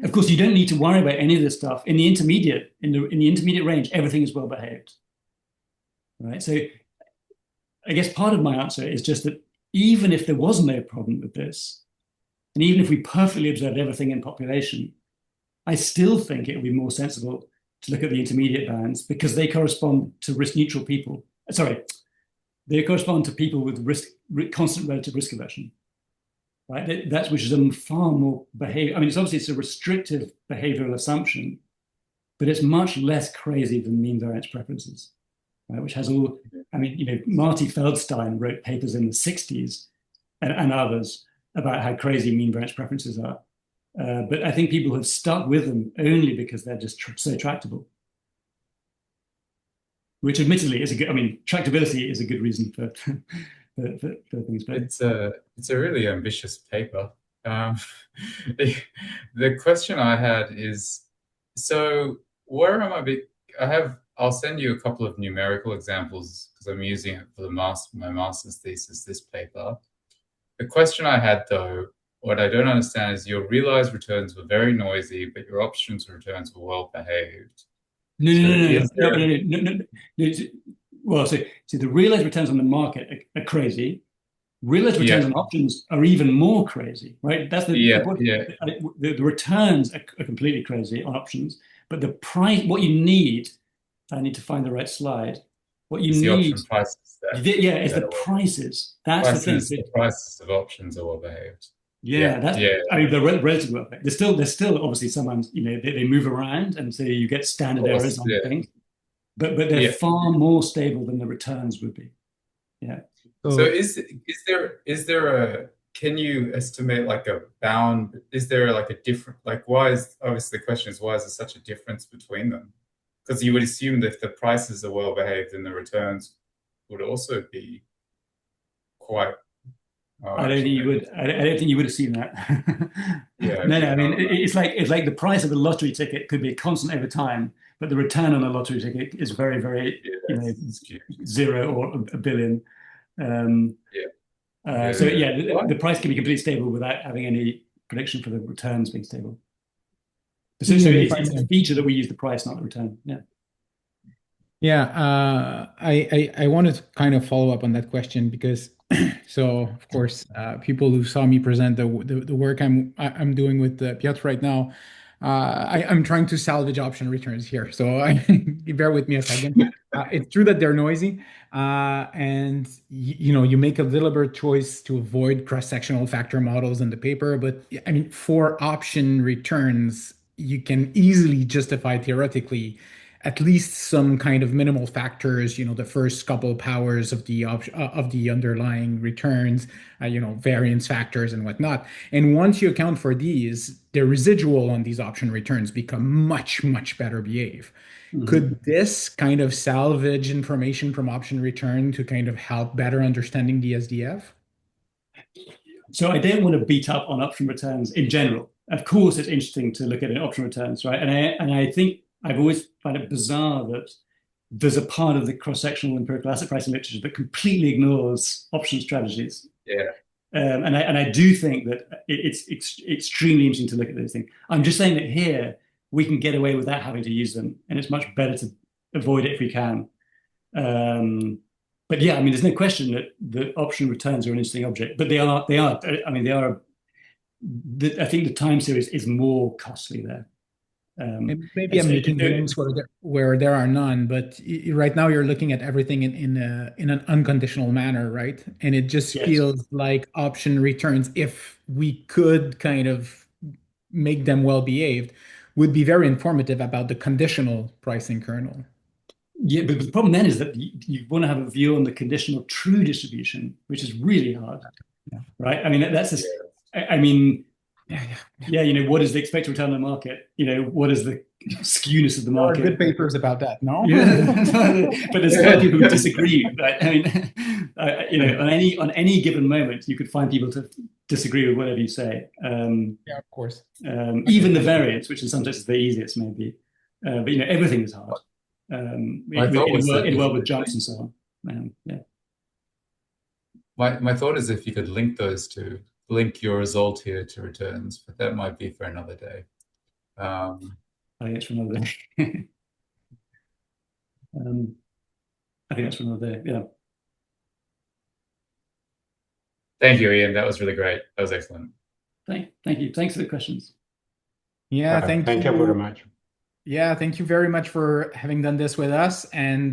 Of course, you don't need to worry about any of this stuff. In the intermediate range, everything is well behaved. Right. So I guess part of my answer is just that even if there was no problem with this, and even if we perfectly observed everything in population, I still think it would be more sensible to look at the intermediate bands because they correspond to risk-neutral people. Sorry, they correspond to people with constant relative risk aversion. Right? That's which is a far more behavior. I mean, it's a restrictive behavioral assumption, but it's much less crazy than mean variance preferences, right? Which has all. I mean, Marty Feldstein wrote papers in the '60s and others about how crazy mean variance preferences are. But I think people have stuck with them only because they're just so tractable. Which admittedly is a good, tractability is a good reason for things. But it's a really ambitious paper. The question I had is, so where am I? I'll send you a couple of numerical examples because I'm using it for my master's thesis, this paper. The question I had though, what I don't understand is your realized returns were very noisy, but your options returns were well behaved. No. Well, so the realized returns on the market are crazy. Realized returns on options are even more crazy, right? That's the returns are completely crazy on options, but the price, what you need, I need to find the right slide. What you need, the option prices. Is the prices. That's the thing. The prices of options are well behaved. Yeah. I mean, they're relatively well behaved. There's still obviously sometimes they move around, and so you get standard errors on things. But they're far more stable than the returns would be. Yeah. So is there a can you estimate like a bound? Is there like a different, like why is, obviously the question is, why is there such a difference between them? Because you would assume that if the prices are well behaved, then the returns would also be quite, oh, I don't think actually, you would. I don't think you would have seen that. yeah, No, okay, no. I mean, no, no. it's like the price of a lottery ticket could be constant over time, but the return on a lottery ticket is very, very, Yeah, you know, it's skewed. zero or a billion. Um, Yeah, so yeah. yeah, What? the price can be completely stable without having any prediction for the returns being stable. So Ian, if I it's a may. feature that we use the price, not the return. Yeah. Yeah, I wanted to kind of follow up on that question because, so of course, people who saw me present the work I'm doing with Piotr right now, I'm trying to salvage option returns here. So bear with me a second. It's true that they're noisy, and you know you make a deliberate choice to avoid cross-sectional factor models in the paper. But I mean, for option returns, you can easily justify theoretically at least some kind of minimal factors, you know, the first couple powers of the underlying returns, you know, variance factors and whatnot. And once you account for these, the residual on these option returns become much, much better behave. Mhm. Could this kind of salvage information from option return to kind of help better understanding the SDF? So I don't want to beat up on option returns in general. Of course, it's interesting to look at option returns, right? And I think I've always found it bizarre that there's a part of the cross-sectional empirical asset pricing literature that completely ignores option strategies. Yeah, And I do think that it's extremely interesting to look at those things. I'm just saying that here we can get away without having to use them, and it's much better to avoid it if we can. Um, but yeah, I mean, there's no question that the option returns are an interesting object, but they are. I mean, they are. I think the time series is more costly there. And maybe And I'm so, making claims where there are none, but right now you're looking at everything in an unconditional manner, right? And it just yes, feels like option returns, if we could kind of make them well behaved, would be very informative about the conditional pricing kernel. yeah, but the problem then is that you want to have a view on the conditional true distribution, which is really hard, Yeah. right? I mean, that's just. yeah. I mean, Yeah, yeah. yeah, what is the expected return on the market? What is the skewness of the There are good market? papers about that, no? Yeah, but there's a lot of people who disagree. Right? I mean, on any given moment, you could find people to disagree with whatever you say. Yeah, of course. Even the variance, which in some cases is the easiest, maybe. But everything is hard. My thought was that In a if world you with could jumps link, and so on. Yeah. my thought is if you could link those two, link your result here to returns, but that might be for another day. I think it's for another day. um, I think that's for another day. Yeah. Thank you, Ian. That was really great. That was excellent. Thank you. Thanks for the questions. Yeah, thank Thank you very much. Yeah, thank you very much for having done this with us. And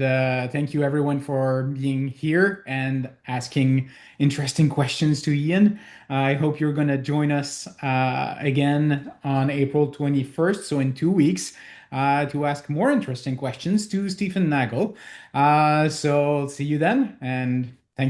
thank you everyone for being here and asking interesting questions to Ian. I hope you're going to join us again on April 21st, so in 2 weeks, to ask more interesting questions to Stephen Nagel. So see you then, and